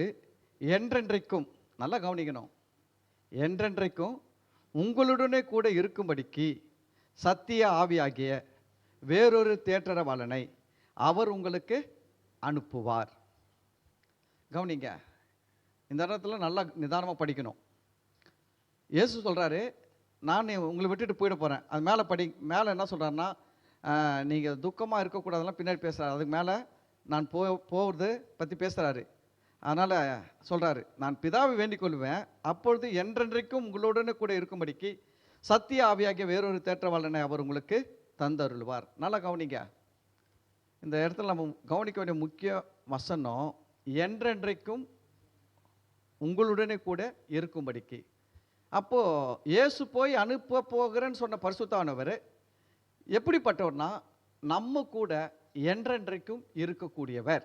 என்றென்றைக்கும், நல்லா கவனிக்கணும், என்றென்றைக்கும் உங்களுடனே கூட இருக்கும்படிக்கு சத்திய ஆவியாகிய வேறொரு தேற்றரவாளனை அவர் உங்களுக்கு அனுப்புவார். கவனிங்க, இந்த இடத்துல நல்லா நிதானமாக படிக்கணும். இயேசு சொல்கிறாரு, நான் உங்களை விட்டுட்டு போயிட போகிறேன். அது மேலே மேலே என்ன சொல்கிறாருன்னா, நீங்கள் துக்கமாக இருக்கக்கூடாதெல்லாம் பின்னாடி பேசுகிறாரு. அதுக்கு மேலே நான் போகிறது பற்றி பேசுகிறாரு. அதனால் சொல்கிறாரு, நான் பிதாவை வேண்டிக் கொள்வேன், அப்பொழுது என்றென்றைக்கும் உங்களுடனே கூட இருக்கும்படிக்கு சத்திய ஆவியாகிய வேறொரு தேற்றவாளனை அவர் உங்களுக்கு தந்தருள்வார். நல்லா கவனிங்க, இந்த இடத்துல நம்ம கவனிக்க வேண்டிய முக்கிய வசனம், என்றென்றைக்கும் உங்களுடனே கூட இருக்கும்படிக்கு. அப்போது இயேசு போய் அனுப்ப போகிறேன்னு சொன்ன பரிசுத்தானவர் எப்படிப்பட்டவர்னா, நம்ம கூட என்றென்றைக்கும் இருக்கக்கூடியவர்.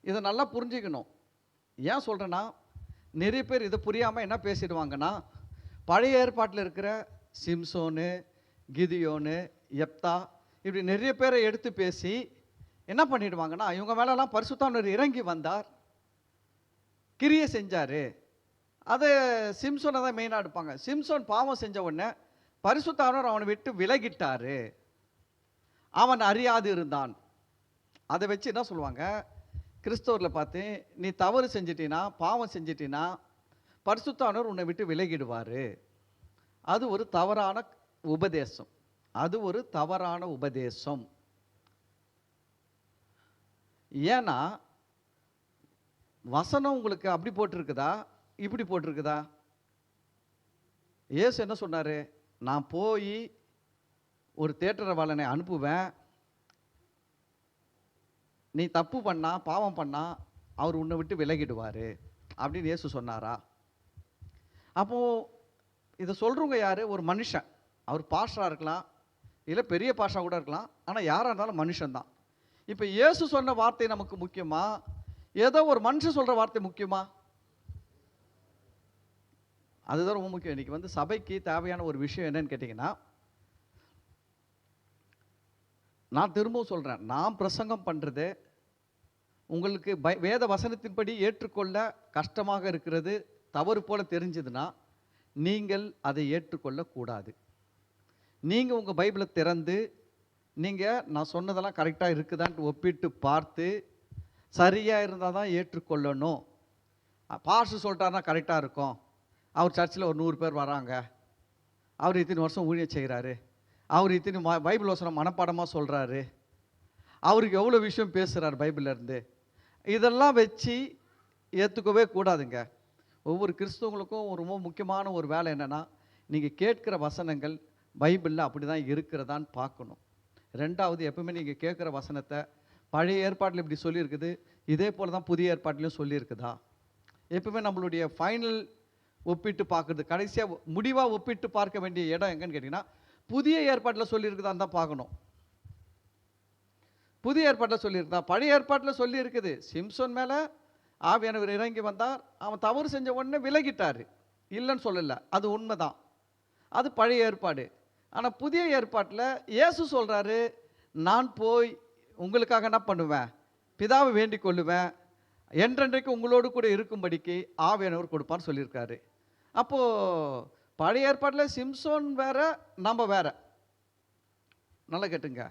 இதை நல்லா புரிஞ்சுக்கணும். ஏன் சொல்கிறேன்னா, நிறைய பேர் இதை புரியாமல் என்ன பேசிடுவாங்கன்னா, பழைய ஏற்பாட்டில் இருக்கிற சிம்சோனு, கிதியோனு, யெப்தா, இப்படி நிறைய பேரை எடுத்து பேசி என்ன பண்ணிடுவாங்கன்னா, இவங்க மேலெல்லாம் பரிசுத்தானவர் இறங்கி வந்தார், கிரியை செஞ்சார், அதை சிம்சோனை தான் மெயினாக எடுப்பாங்க. சிம்சோன் பாவம் செஞ்ச உடனே பரிசுத்தானவர் அவனை விட்டு விலகிட்டார், அவன் அறியாது இருந்தான். அதை வச்சு என்ன சொல்லுவாங்க, கிறிஸ்தவரில் பார்த்து, நீ தவறு செஞ்சிட்டினா, பாவம் செஞ்சிட்டினா பரிசுத்தானவர் உன்னை விட்டு விலகிடுவார். அது ஒரு தவறான உபதேசம், அது ஒரு தவறான உபதேசம். ஏன்னா வசனம் உங்களுக்கு அப்படி போட்டிருக்குதா, இப்படி போட்டிருக்குதா? இயேசு என்ன சொன்னார், நான் போய் ஒரு தேற்றரவாளனை அனுப்புவேன், நீ தப்பு பண்ணா பாவம் பண்ணா அவர் உன்னை விட்டு விலகிடுவார் அப்படின்னு இயேசு சொன்னாரா? அப்போது இதை சொல்கிறவங்க யார்? ஒரு மனுஷன். அவர் பாஸ்டராக இருக்கலாம், இல்லை பெரிய பாஸ்டா கூட இருக்கலாம், ஆனால் யாராக இருந்தாலும் மனுஷன்தான். இப்போ இயேசு சொன்ன வார்த்தை நமக்கு முக்கியமா, ஏதோ ஒரு மனுஷன் சொல்கிற வார்த்தை முக்கியமா? அதுதான் ரொம்ப முக்கியம். இன்றைக்கி வந்து சபைக்கு தேவையான ஒரு விஷயம் என்னன்னு கேட்டிங்கன்னா, நான் திரும்பவும் சொல்கிறேன், நான் பிரசங்கம் பண்ணுறது உங்களுக்கு வேத வசனத்தின்படி ஏற்றுக்கொள்ள கஷ்டமாக இருக்கிறது, தவறு போல தெரிஞ்சதுன்னா நீங்கள் அதை ஏற்றுக்கொள்ளக்கூடாது. நீங்கள் உங்கள் பைபிளை திறந்து நீங்கள் நான் சொன்னதெல்லாம் கரெக்டாக இருக்குதான்ட்டு ஒப்பிட்டு பார்த்து சரியாக இருந்தால் தான் ஏற்றுக்கொள்ளணும். பாஸ்டர் சொல்லிட்டாருன்னா கரெக்டாக இருக்கும், அவர் சர்ச்சில் ஒரு 100 பேர் வராங்க, அவர் இத்தனை வருஷம் ஊழியம் செய்கிறாரு, அவர் இத்தனை பைபிள் வசனம் மனப்பாடமாக சொல்கிறாரு, அவருக்கு எவ்வளோ விஷயம் பேசுகிறார் பைபிள்லேருந்து, இதெல்லாம் வச்சு ஏற்றுக்கவே கூடாதுங்க. ஒவ்வொரு கிறிஸ்தவங்களுக்கும் ஒரு ரொம்ப முக்கியமான ஒரு வேலை என்னென்னா, நீங்கள் கேட்குற வசனங்கள் பைபிளில் அப்படி தான் இருக்கிறதான்னு பார்க்கணும். ரெண்டாவது, எப்பவுமே நீங்கள் கேட்குற வசனத்தை பழைய ஏற்பாட்டில் இப்படி சொல்லியிருக்குது, இதே போல் தான் புதிய ஏற்பாட்டிலையும் சொல்லியிருக்குதா? எப்பவுமே நம்மளுடைய ஃபைனல் ஒப்பிட்டு பார்க்குறது, கடைசியாக முடிவாக ஒப்பிட்டு பார்க்க வேண்டிய இடம் எங்கன்னு கேட்டிங்கன்னா, புதிய ஏற்பாட்டில் சொல்லியிருக்குதான்னு தான் பார்க்கணும். புதிய ஏற்பாட்டில் சொல்லியிருக்குதா? பழைய ஏற்பாட்டில் சொல்லியிருக்குது, சிம்சோன் மேலே ஆவியானவர் இறங்கி வந்தார், அவன் தவறு செஞ்ச உடனே விலகிட்டார், இல்லைன்னு சொல்லலை, அது உண்மை தான், அது பழைய ஏற்பாடு. ஆனால் புதிய ஏற்பாட்டில் இயேசு சொல்கிறாரு, நான் போய் உங்களுக்காக என்ன பண்ணுவேன், பிதாவை வேண்டிக் கொள்ளுவேன், என்றென்றைக்கு உங்களோடு கூட இருக்கும்படிக்கு ஆவியானவர் கொடுப்பான்னு சொல்லியிருக்காரு. அப்போது பழைய ஏற்பாட்டில் சிம்சோன் வேற, நம்ம வேற. நல்லா கேட்டுங்க,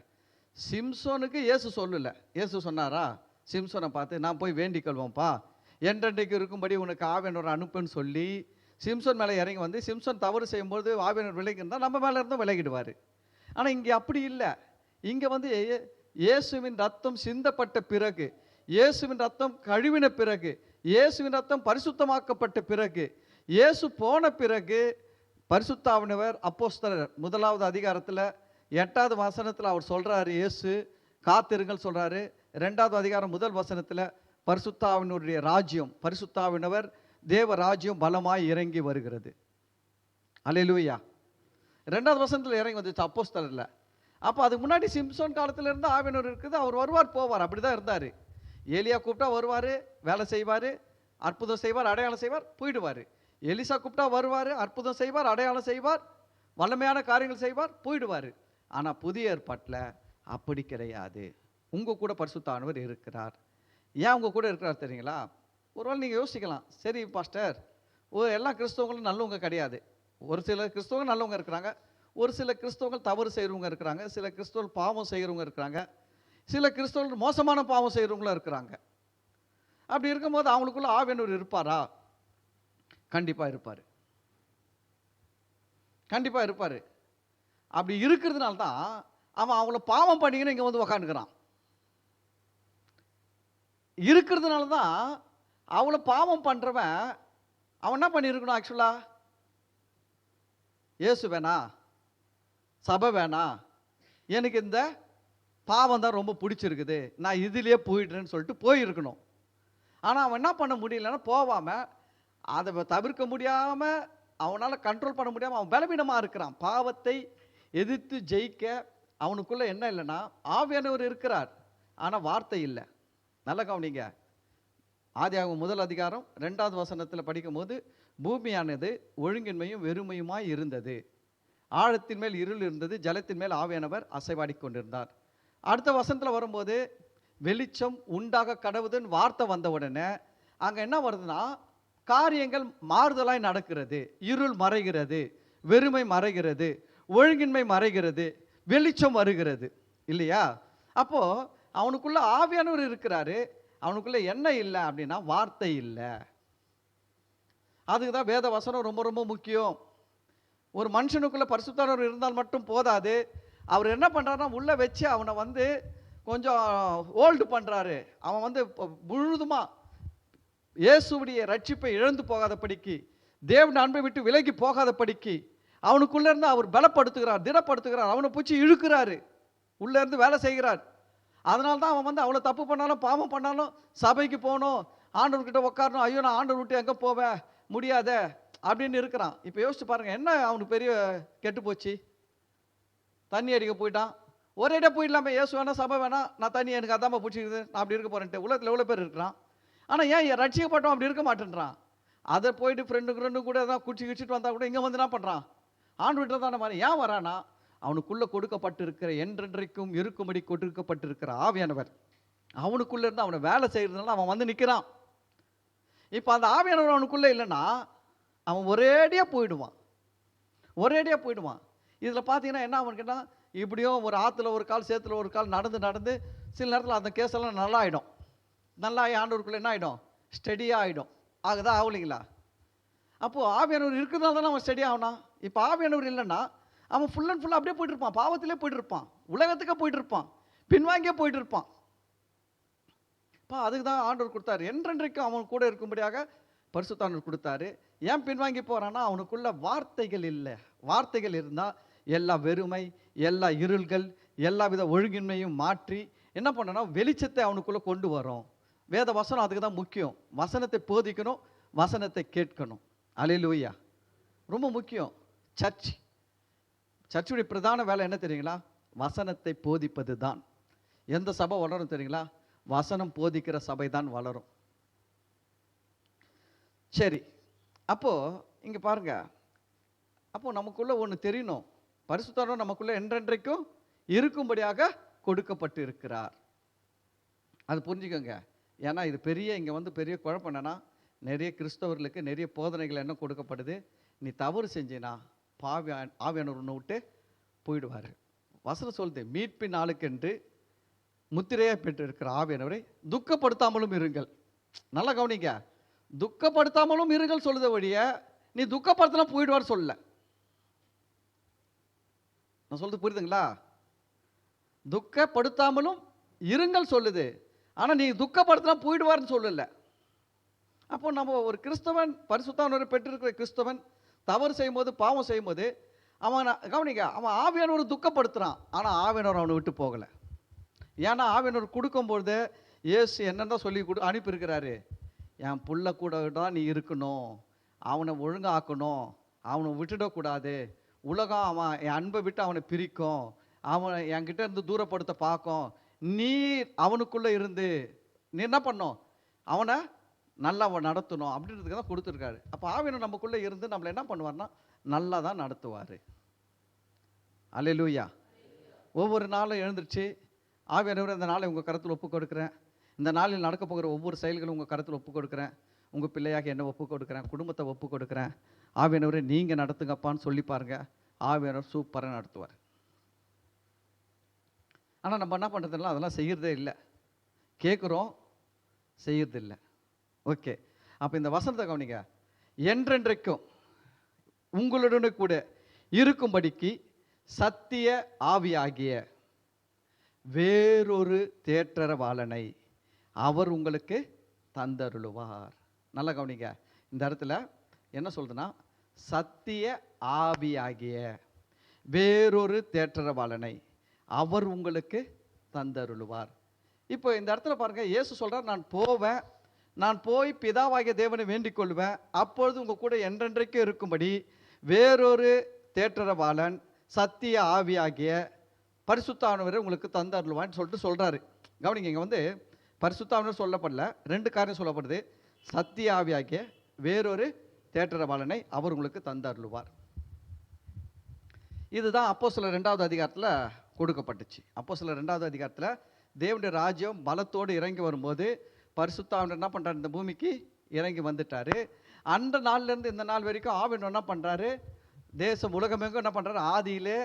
சிம்சோனுக்கு இயேசு சொல்லலை. இயேசு சொன்னாரா சிம்சோனை பார்த்து, நான் போய் வேண்டிக் கொள்வோம்ப்பா, என்றென்றைக்கு இருக்கும்படி உனக்கு ஆவியானவர் அனுப்புன்னு சொல்லி சிம்சோன் மேலே இறங்கி வந்து, சிம்சோன் தவறு செய்யும்போது ஆவியானவர் விலகி இருந்தால் நம்ம மேலே இருந்தும் விலகிடுவார். ஆனால் இங்கே அப்படி இல்லை. இங்கே வந்து இயேசுவின் ரத்தம் சிந்தப்பட்ட பிறகு, இயேசுவின் ரத்தம் கழுவின பிறகு, இயேசுவின் ரத்தம் பரிசுத்தமாக்கப்பட்ட பிறகு, இயேசு போன பிறகு பரிசுத்த ஆவியானவர் அப்போஸ்தலர் 1வது அதிகாரத்தில் 8வது வசனத்தில் அவர் சொல்கிறாரு, இயேசு காத்திருங்கள் சொல்கிறாரு. 2வது அதிகாரம் 1 வசனத்தில் பரிசுத்த ஆவியானவருடைய ராஜ்யம், பரிசுத்த ஆவியானவர் தேவ ராஜ்யம் பலமாய் இறங்கி வருகிறது. அல்லேலூயா. 2வது வசனத்தில் இறங்கி வந்துச்சு அப்போஸ்தலரில். அப்போ அதுக்கு முன்னாடி சிம்சோன் காலத்தில் இருந்து ஆவியானவர் இருக்குது, அவர் வருவார் போவார், அப்படி தான் இருந்தார். ஏலியா கூப்பிட்டா வருவார், வேலை செய்வார், அற்புதம் செய்வார், அடையாளம் செய்வார், போயிடுவார். எலிசா கூப்பிட்டா வருவார், அற்புதம் செய்வார், அடையாளம் செய்வார், வல்லமையான காரியங்கள் செய்வார், போயிடுவார். ஆனால் புதிய ஏற்பாட்டில் அப்படி கிடையாது. உங்கள் கூட பரிசுத்த ஆவியானவர் இருக்கிறார். ஏன் உங்கள் கூட இருக்கிறார் தெரியுங்களா? ஒருவேளை நீங்கள் யோசிக்கலாம், சரி பாஸ்டர், எல்லா கிறிஸ்தவங்களும் நல்லவங்க கிடையாது, ஒரு சில கிறிஸ்தவங்க நல்லவங்க இருக்கிறாங்க, ஒரு சில கிறிஸ்தவங்கள் தவறு செய்கிறவங்க இருக்கிறாங்க, சில கிறிஸ்தவர்கள் பாவம் செய்கிறவங்க இருக்கிறாங்க, சில கிறிஸ்தவர்கள் மோசமான பாவம் செய்கிறவங்களும் இருக்கிறாங்க. அப்படி இருக்கும்போது அவங்களுக்குள்ள ஆவியானவர் இருப்பாரா? கண்டிப்பாக இருப்பார், கண்டிப்பாக இருப்பார். அப்படி இருக்கிறதுனால தான் அவன் அவங்கள பாவம் பண்ணிங்கன்னு இங்கே வந்து உக்காந்துக்கிறான். இருக்கிறதுனால தான் அவளை பாவம் பண்ணுறவன் அவன் என்ன பண்ணியிருக்கணும்? ஆக்சுவலாக இயேசு வேணா, சபை வேணா, எனக்கு இந்த பாவம் தான் ரொம்ப பிடிச்சிருக்குது, நான் இதிலே போயிடுறேன்னு சொல்லிட்டு போயிருக்கணும். ஆனால் அவன் என்ன பண்ண முடியலன்னா, போகாமல் அதை தவிர்க்க முடியாமல், அவனால் கண்ட்ரோல் பண்ண முடியாமல் அவன் பலவீனமாக இருக்கிறான். பாவத்தை எதிர்த்து ஜெயிக்க அவனுக்குள்ளே என்ன இல்லைன்னா, ஆவியானவர் இருக்கிறார், ஆனால் வார்த்தை இல்லை. நல்ல கவனிங்க, ஆதியாகமம் 1 அதிகாரம் 2வது வசனத்தில் படிக்கும் போது, பூமியானது ஒழுங்கின்மையும் வெறுமையுமாய் இருந்தது, ஆழத்தின் மேல் இருள் இருந்தது, ஜலத்தின் மேல் ஆவியானவர் அசைவாடி கொண்டிருந்தார். அடுத்த வசனத்தில் வரும்போது, வெளிச்சம் உண்டாக கடவுதுன்னு வார்த்தை வந்த உடனே அங்கே என்ன வருதுன்னா, காரியங்கள் மாறுதலாய் நடக்கிறது, இருள் மறைகிறது, வெறுமை மறைகிறது, ஒழுங்கின்மை மறைகிறது, வெளிச்சம் வருகிறது இல்லையா? அப்போ அவனுக்குள்ள ஆவியானவர் இருக்கிறாரு, அவனுக்குள்ள என்ன இல்லை அப்படின்னா வார்த்தை இல்லை. அதுக்கு தான் வேத வசனம் ரொம்ப ரொம்ப முக்கியம். ஒரு மனுஷனுக்குள்ள பரிசுத்தர் இருந்தால் மட்டும் போதாது, அவர் என்ன பண்ணுறாருன்னா உள்ளே வச்சு அவனை வந்து கொஞ்சம் ஹோல்டு பண்ணுறாரு. அவன் வந்து முழுதுமாக இயேசுவுடைய ரட்சிப்பை இழந்து போகாத படிக்கு, தேவன் அன்பை விட்டு விலகி போகாத படிக்கு அவனுக்குள்ளே இருந்து அவர் பலப்படுத்துகிறார், திடப்படுத்துகிறார், அவனை பூச்சி இழுக்கிறாரு, உள்ளே இருந்து வேலை செய்கிறார். அதனால தான் அவன் வந்து அவ்வளோ தப்பு பண்ணாலும் பாவம் பண்ணாலும் சபைக்கு போகணும், ஆண்டவர்கிட்ட உட்காரணும், ஐயோ நான் ஆண்டவர் விட்டு எங்கே போவேன் முடியாத அப்படின்னு இருக்கிறான். இப்போ யோசிச்சு பாருங்கள், என்ன அவனுக்கு பெரிய கெட்டு போச்சு? தண்ணி அடிக்க போயிட்டான், ஒரேடியாக போயிடலாமே, ஏசு வேணாம் சபை வேணாம், நான் தண்ணி எனக்கு அதாம பிடிச்சிருக்குது, நான் அப்படி இருக்க போகிறேன்ட்டு. உலகத்தில் எவ்வளோ பேர் இருக்கிறான். ஆனால் ஏன் ரட்சிக்கப்பட்டவன் அப்படி இருக்க மாட்டேன்றான்? அதை போயிட்டு ஃப்ரெண்டு கூட தான் குடிச்சிட்டு வந்தால் கூட இங்கே வந்து என்ன பண்ணுறான்? ஆண்டு தானே மாதிரி ஏன் வரானா? அவனுக்குள்ளே கொடுக்கப்பட்டிருக்கிற என்றென்றைக்கும் இருக்கும்படி கொடுக்கப்பட்டிருக்கிற ஆவியானவர் அவனுக்குள்ளே இருந்து அவனை வேலை செய்கிறதுனால அவன் வந்து நிற்கிறான். இப்போ அந்த ஆவியானவர் அவனுக்குள்ளே இல்லைன்னா அவன் ஒரேடியாக போயிடுவான். இதில் பார்த்தீங்கன்னா என்ன அவன் கேட்டால், இப்படியும் ஒரு ஆற்றுல ஒரு கால் சேத்துல ஒரு கால் நடந்து சில நேரத்தில் அந்த கேஸெல்லாம் நல்லா ஆகிடும். நல்லா ஆண்டவருக்குள்ளே என்ன ஆகிடும்? ஸ்டெடியாக ஆகிடும். ஆகுதா? ஆகலைங்களா? அப்போது ஆவியானவர் இருக்கிறதுனால தானே அவன் ஸ்டெடி ஆகணும். இப்போ ஆவியானவர் இல்லைன்னா அவன் ஃபுல் அண்ட் ஃபுல்லாக அப்படியே போயிட்டு இருப்பான், பாவத்திலே போயிட்டு இருப்பான், உலகத்துக்கே போயிட்டு இருப்பான், பின்வாங்கியே போயிட்டு இருப்பான். இப்போ அதுக்கு தான் ஆண்டவர் கொடுத்தாரு, என்றென்றைக்கும் அவன் கூட இருக்கும்படியாக பரிசுத்தாண்டவர் கொடுத்தாரு. ஏன் பின்வாங்கி போகிறான்னா அவனுக்குள்ள வார்த்தைகள் இல்லை. வார்த்தைகள் இருந்தால் எல்லா வெறுமை, எல்லா இருள்கள், எல்லா வித ஒழுங்கின்மையும் மாற்றி என்ன பண்ணனா வெளிச்சத்தை அவனுக்குள்ளே கொண்டு வரும். வேத வசனம் அதுக்கு தான் முக்கியம். வசனத்தை போதிக்கணும், வசனத்தை கேட்கணும். அல்லேலூயா. ரொம்ப முக்கியம். சர்ச்சுடைய பிரதான வேலை என்ன தெரியுங்களா? வசனத்தை போதிப்பது தான். எந்த சபை வளரும் தெரியுங்களா? வசனம் போதிக்கிற சபை தான் வளரும். சரி, அப்போது இங்கே பாருங்க, அப்போது நமக்குள்ளே ஒன்று தெரியணும், பரிசுத்தர் நமக்குள்ளே என்றென்றைக்கும் இருக்கும்படியாக கொடுக்கப்பட்டு இருக்கிறார். அது புரிஞ்சுக்கோங்க. ஏன்னா இது பெரிய இங்கே வந்து பெரிய குழப்பம் என்னன்னா, நிறைய கிறிஸ்தவர்களுக்கு நிறைய போதனைகள் என்ன கொடுக்கப்படுது, நீ தவறு செஞ்சினா ஆவியானவர் உன்னை விட்டு போயிடுவார். வசனம் சொல்லுது, மீட்பின் நாளுக்கென்று முத்திரையாக பெற்று இருக்கிற ஆவியானவரை துக்கப்படுத்தாமலும் இருங்கள். நல்லா கவனிங்க, துக்கப்படுத்தாமலும் இருங்கள் சொல்லுத வழிய நீ துக்கப்படுத்தினா போயிடுவார் சொல்லல. நான் சொல்றது புரியுதுங்களா? துக்கப்படுத்தாமலும் இருங்கள் சொல்லுது, ஆனால் நீ துக்கப்படுத்தினா போயிடுவார்னு சொல்லல. அப்போ நம்ம ஒரு கிறிஸ்தவன், பரிசுத்தானவரை பெற்றிருக்கிற கிறிஸ்தவன் தவறு செய்யும்போது, பாவம் செய்யும்போது அவன் கவனிங்க, அவன் ஆவியானவர் துக்கப்படுத்துகிறான், ஆனால் ஆவியானவர் அவனை விட்டு போகலை. ஏன்னா ஆவியானவர் கொடுக்கும்போது இயேசு என்னென்ன சொல்லி அனுப்பியிருக்கிறாரு, என் புள்ள கூட தான் நீ இருக்கணும், அவனை ஒழுங்காக்கணும், அவனை விட்டுடக்கூடாது, உலகம் அவன் என் அன்பை விட்டு அவனை பிரிக்கும், அவனை என்கிட்ட இருந்து தூரப்படுத்த பார்க்கும், நீ அவனுக்குள்ளே இருந்து நீ என்ன பண்ணும், அவனை நல்லா நடத்தணும் அப்படின்றதுக்கு தான் கொடுத்துருக்காரு. அப்போ ஆவியானவர் நமக்குள்ளே இருந்து நம்மளை என்ன பண்ணுவார்னா நல்லா தான் நடத்துவார். அல்லேலூயா. ஒவ்வொரு நாளும் எழுந்துருச்சு, ஆவியானவர் இந்த நாளை உங்கள் கருத்தில் ஒப்பு கொடுக்குறேன், இந்த நாளில் நடக்க போகிற ஒவ்வொரு செயல்களும் உங்கள் கருத்தில் ஒப்பு கொடுக்குறேன், உங்கள் பிள்ளையாக என்ன ஒப்பு கொடுக்குறேன், குடும்பத்தை ஒப்பு கொடுக்குறேன், ஆவியானவரை நீங்கள் நடத்துங்கப்பான்னு சொல்லி பாருங்க, ஆவியானவர் சூப்பராக நடத்துவார். ஆனால் நம்ம என்ன பண்ணுறதில்ல, அதெல்லாம் செய்கிறதே இல்லை, கேட்குறோம் செய்யறதில்லை. ஓகே, அப்போ இந்த வசனத்தை கவனிங்க, என்றென்றைக்கும் உங்களுடனே கூட இருக்கும்படிக்கு சத்திய ஆவியாகிய வேறொரு தேற்றரவாளனை அவர் உங்களுக்கு தந்தருளுவார். நல்லா கவனிங்க, இந்த இடத்துல என்ன சொல்றதுன்னா, சத்திய ஆவியாகிய வேறொரு தேற்றரவாளனை அவர் உங்களுக்கு தந்தருளுவார். இப்போ இந்த இடத்துல பாருங்க, இயேசு சொல்றார், நான் போவேன், நான் போய் பிதாவாகிய தேவனை வேண்டிக் கொள்வேன், அப்பொழுது உங்க கூட என்றென்றைக்கு இருக்கும்படி வேறொரு தேற்றரவாளன் சத்திய ஆவியாகிய பரிசுத்தானவரை உங்களுக்கு தந்தருளுவான்னு சொல்லிட்டு சொல்றாரு. கவனிங்க, இங்கே வந்து பரிசுத்தானவர் சொல்லப்படல, ரெண்டு காரியம் சொல்லப்படுது. சத்திய ஆவியாகிய வேறொரு தேற்றரவாளனை அவர் உங்களுக்கு தந்தருளுவார். இதுதான் அப்போஸ்தலர் 2வது அதிகாரத்தில் கொடுக்கப்பட்டுச்சு. அப்போஸ்தலர் 2வது அதிகாரத்தில் தேவனுடைய ராஜ்யம் பலத்தோடு இறங்கி வரும்போது பரிசுத்தாவினர் என்ன பண்ணுறாரு, இந்த பூமிக்கு இறங்கி வந்துட்டார். அந்த நாள்லேருந்து இந்த நாள் வரைக்கும் ஆவியானவர் என்ன பண்ணுறாரு, தேசம் உலகமெங்கும் என்ன பண்ணுறாரு, ஆதியிலே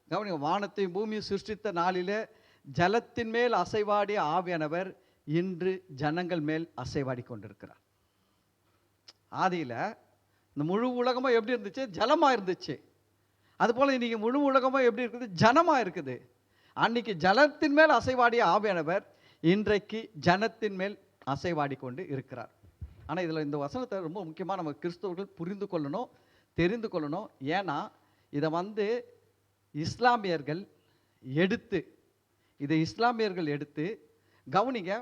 கவனிங்க, வானத்தையும் பூமியும் சிருஷ்டித்த நாளிலே ஜலத்தின் மேல் அசைவாடிய ஆவியானவர் இன்று ஜனங்கள் மேல் அசைவாடி கொண்டிருக்கிறார். ஆதியில் இந்த முழு உலகமும் எப்படி இருந்துச்சு, ஜலமாக இருந்துச்சு. அதுபோல் இன்றைக்கி முழு உலகமும் எப்படி இருக்குது, ஜனமாக இருக்குது. அன்னைக்கு ஜலத்தின் மேல் அசைவாடிய ஆவியானவர் இன்றைக்கு ஜனத்தின் மேல் அசைவாடி கொண்டு இருக்கிறார். ஆனால் இதில் இந்த வசனத்தை ரொம்ப முக்கியமாக நம்ம கிறிஸ்தவர்கள் புரிந்து கொள்ளணும், தெரிந்து கொள்ளணும். ஏன்னா இதை இஸ்லாமியர்கள் எடுத்து கவனிங்க,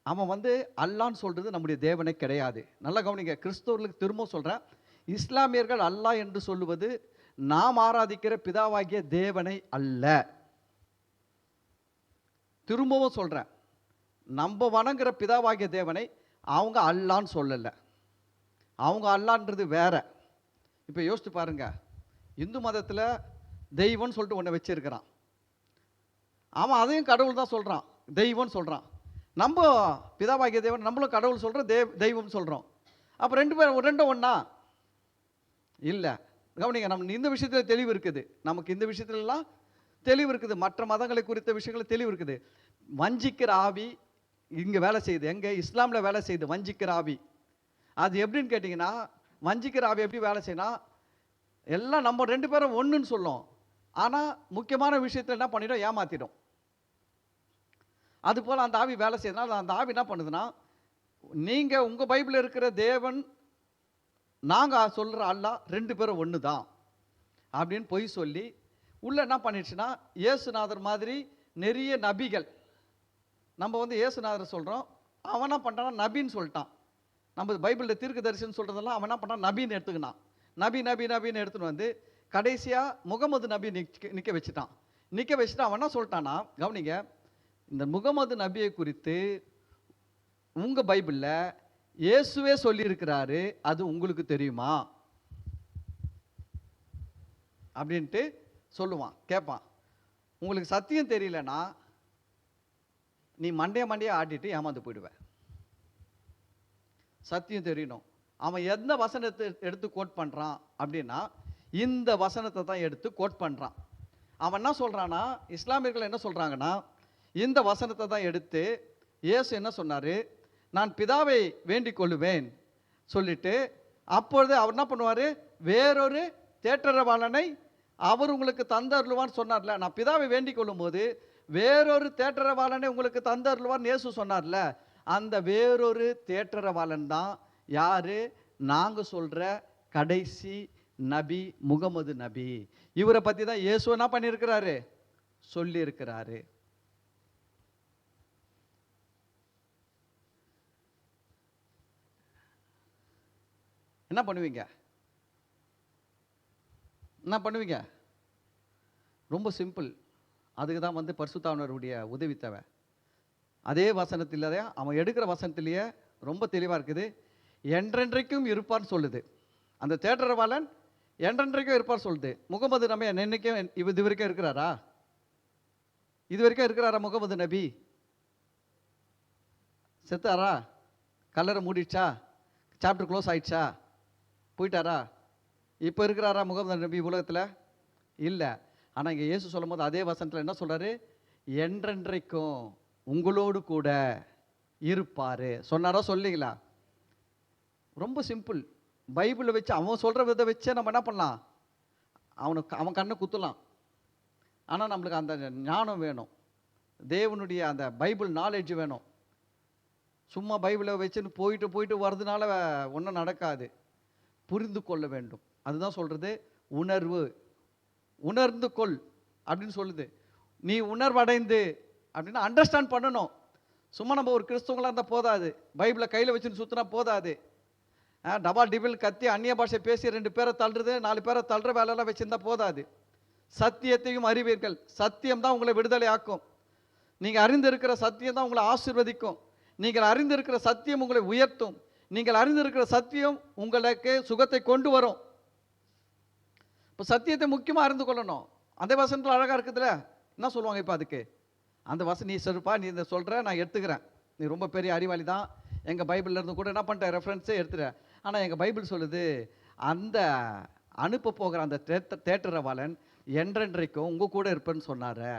அவன் அல்லான்னு சொல்றது நம்முடைய தேவனே கிடையாது. நல்லா கவனிங்க, கிறிஸ்தவர்களுக்கு திரும்ப சொல்றேன், இஸ்லாமியர்கள் அல்லாஹ் என்று சொல்லுவது நாம் ஆராதிக்கிற பிதாவாகிய தேவனை அல்ல. திரும்பவும் சொல்றேன், நம்ம வணங்குற பிதாவாகிய தேவனை அவங்க அல்லான்னு சொல்லல. அவங்க அல்லான்றது வேற. இப்போ யோசிச்சு பாருங்க, இந்து மதத்தில் தெய்வம்னு சொல்லிட்டு ஒன்று வச்சிருக்கிறான். அவன் அதையும் கடவுள் தான் சொல்கிறான், தெய்வம்னு சொல்கிறான். நம்ம பிதாவாகிய தேவன் நம்மளும் கடவுள் சொல்கிறோம், தெய்வம்னு சொல்கிறோம். அப்போ ரெண்டும் ஒன்றா இல்லை. கவனிங்க, நம்ம இந்த விஷயத்தில் தெளிவு இருக்குது, நமக்கு இந்த விஷயத்துலலாம் தெளிவு இருக்குது, மற்ற மதங்களை குறித்த விஷயங்கள் தெளிவு இருக்குது. வஞ்சிக்கிற ஆவி இங்கே வேலை செய்யுது, எங்கே? இஸ்லாமில் வேலை செய்யுது வஞ்சிக்கிற ஆவி. அது எப்படின்னு கேட்டிங்கன்னா, வஞ்சிக்கிற ஆவி எப்படி வேலை செய்யணும், எல்லாம் நம்ம ரெண்டு பேரும் ஒன்றுன்னு சொல்லும், ஆனால் முக்கியமான விஷயத்தில் என்ன பண்ணிடும், ஏமாற்றிடும். அதுபோல் அந்த ஆவி வேலை செய்யறதுனால அந்த ஆவி என்ன பண்ணுதுன்னா, நீங்கள் உங்கள் பைபிளில் இருக்கிற தேவன் நாங்கள் சொல்கிற அல்லாஹ் ரெண்டு பேரும் ஒன்று தான் அப்படின்னு பொய் சொல்லி உள்ள என்ன பண்ணிடுச்சுன்னா, இயேசுநாதர் மாதிரி நிறைய நபிகள், நம்ம இயேசுநாதர் சொல்கிறோம், அவன் என்ன பண்ணுறான், நபின்னு சொல்லிட்டான். நம்ம பைபிளில் தீர்க்க தரிசனம் சொல்கிறதெல்லாம் அவன் என்ன பண்ணுறான், நபின்னு எடுத்துக்கினான். நபின்னு எடுத்துன்னு கடைசியாக முகமது நபி நிற்க வச்சுட்டான். அவன் என்ன சொல்லிட்டான்னா, கவனிங்க, இந்த முகமது நபியை குறித்து உங்கள் பைபிளில் இயேசுவே சொல்லியிருக்கிறாரு, அது உங்களுக்கு தெரியுமா அப்படின்ட்டு சொல்லுவான், கேட்பான். உங்களுக்கு சத்தியம் தெரியலன்னா நீ மண்டைய ஆட்டிட்டு ஏமாந்து போயிடுவேன். சத்தியம் தெரியணும். அவன் எந்த வசனத்தை எடுத்து கோட் பண்ணுறான் அப்படின்னா, இந்த வசனத்தை தான் எடுத்து கோட் பண்ணுறான். அவன் என்ன சொல்கிறான்னா, இஸ்லாமியர்கள் என்ன சொல்கிறாங்கன்னா, இந்த வசனத்தை தான் எடுத்து இயேசு என்ன சொன்னார், நான் பிதாவை வேண்டிக் கொள்ளுவேன் சொல்லிட்டு, அப்பொழுது அவர் என்ன பண்ணுவார், வேறொரு தேற்றரவாளனை அவர் உங்களுக்கு தந்தருள்வான்னு சொன்னார்ல. நான் பிதாவை வேண்டிக் கொள்ளும் போது வேறொரு தேற்றரவாளனை உங்களுக்கு தந்தருள்வான்னு இயேசு சொன்னார்ல, அந்த வேறொரு தேற்றரவாளன் தான் யாரு, நாங்கள் சொல்கிற கடைசி நபி முகமது நபி. இவரை பற்றி தான் இயேசு என்ன பண்ணியிருக்கிறாரு, சொல்லியிருக்கிறாரு. என்ன பண்ணுவீங்க? ரொம்ப சிம்பிள். அதுக்கு தான் பரிசுத்தாவினருடைய உதவி தேவை. அதே வசனத்தில் அவன் எடுக்கிற வசனத்திலேயே ரொம்ப தெளிவாக இருக்குது. என்றென்றைக்கும் இருப்பார்னு சொல்லுது. அந்த தேற்றரவாளன் என்றென்றைக்கும் இருப்பார் சொல்லுது. முகமது நபி என்னைக்கும் இது வரைக்கும் இருக்கிறாரா? இது வரைக்கும் இருக்கிறாரா முகமது நபி? செத்தாரா? கல்லறை மூடிடுச்சா? சாப்டர் க்ளோஸ் ஆயிடுச்சா? போயிட்டாரா? இப்போ இருக்கிறாரா முகமது நபி உலகத்தில்? இல்லை. ஆனால் இங்கே இயேசு சொல்லும் போது அதே வசனத்தில் என்ன சொல்கிறாரு, என்றென்றைக்கும் உங்களோடு கூட இருப்பார் சொன்னாரா சொல்லீங்களா? ரொம்ப சிம்பிள். பைபிளை வச்சு அவன் சொல்கிற விதை வச்சே நம்ம என்ன பண்ணலாம், அவன் கண்ணை குத்தலாம். ஆனால் நம்மளுக்கு அந்த ஞானம் வேணும், தேவனுடைய அந்த பைபிள் நாலேஜ் வேணும். சும்மா பைபிளை வச்சுன்னு போயிட்டு வர்றதுனால ஒன்றும் நடக்காது. புரிந்து கொள்ள வேண்டும். அதுதான் சொல்கிறது, உணர்ந்து கொள் அப்படின்னு சொல்லுது. நீ உணர்வடைந்து அப்படின்னா அண்டர்ஸ்டாண்ட் பண்ணணும். சும்மா நம்ம ஒரு கிறிஸ்தவங்களாக இருந்தால் போதாது, பைபிளை கையில் வச்சுன்னு சுற்றினா போதாது. டபால் டிபிள் கத்தி அந்நிய பாஷை பேசி 2 பேரை தள்ளுறது 4 பேரை தள்ளுற வேலையெல்லாம் வச்சுருந்தா போதாது. சத்தியத்தையும் அறிவீர்கள், சத்தியம் தான் உங்களை விடுதலை ஆக்கும். நீங்கள் அறிந்திருக்கிற சத்தியம் தான் உங்களை ஆசீர்வதிக்கும். நீங்கள் அறிந்திருக்கிற சத்தியம் உங்களை உயர்த்தும். நீங்கள் அறிந்திருக்கிற சத்தியம் உங்களுக்கு சுகத்தை கொண்டு வரும். இப்போ சத்தியத்தை முக்கியமாக அறிந்து கொள்ளணும். அந்த வசனத்தில் அழகாக இருக்குதுல்ல, என்ன சொல்லுவாங்க இப்போ அதுக்கு? அந்த வசனம் நீ சொல்லுப்பா, நீ இந்த சொல்கிற, நான் எடுத்துக்கிறேன், நீ ரொம்ப பெரிய அறிவாளி தான், எங்கள் பைபிளில் இருந்து கூட என்ன பண்ணிட்டேன், ரெஃபரன்ஸே எடுத்துகிறேன். ஆனால் எங்கள் பைபிள் சொல்லுது, அந்த அனுப்ப போகிற அந்த தேற்றரவாளன் என்றென்றைக்கும் உங்கள் கூட இருப்பேன்னு சொன்னார்.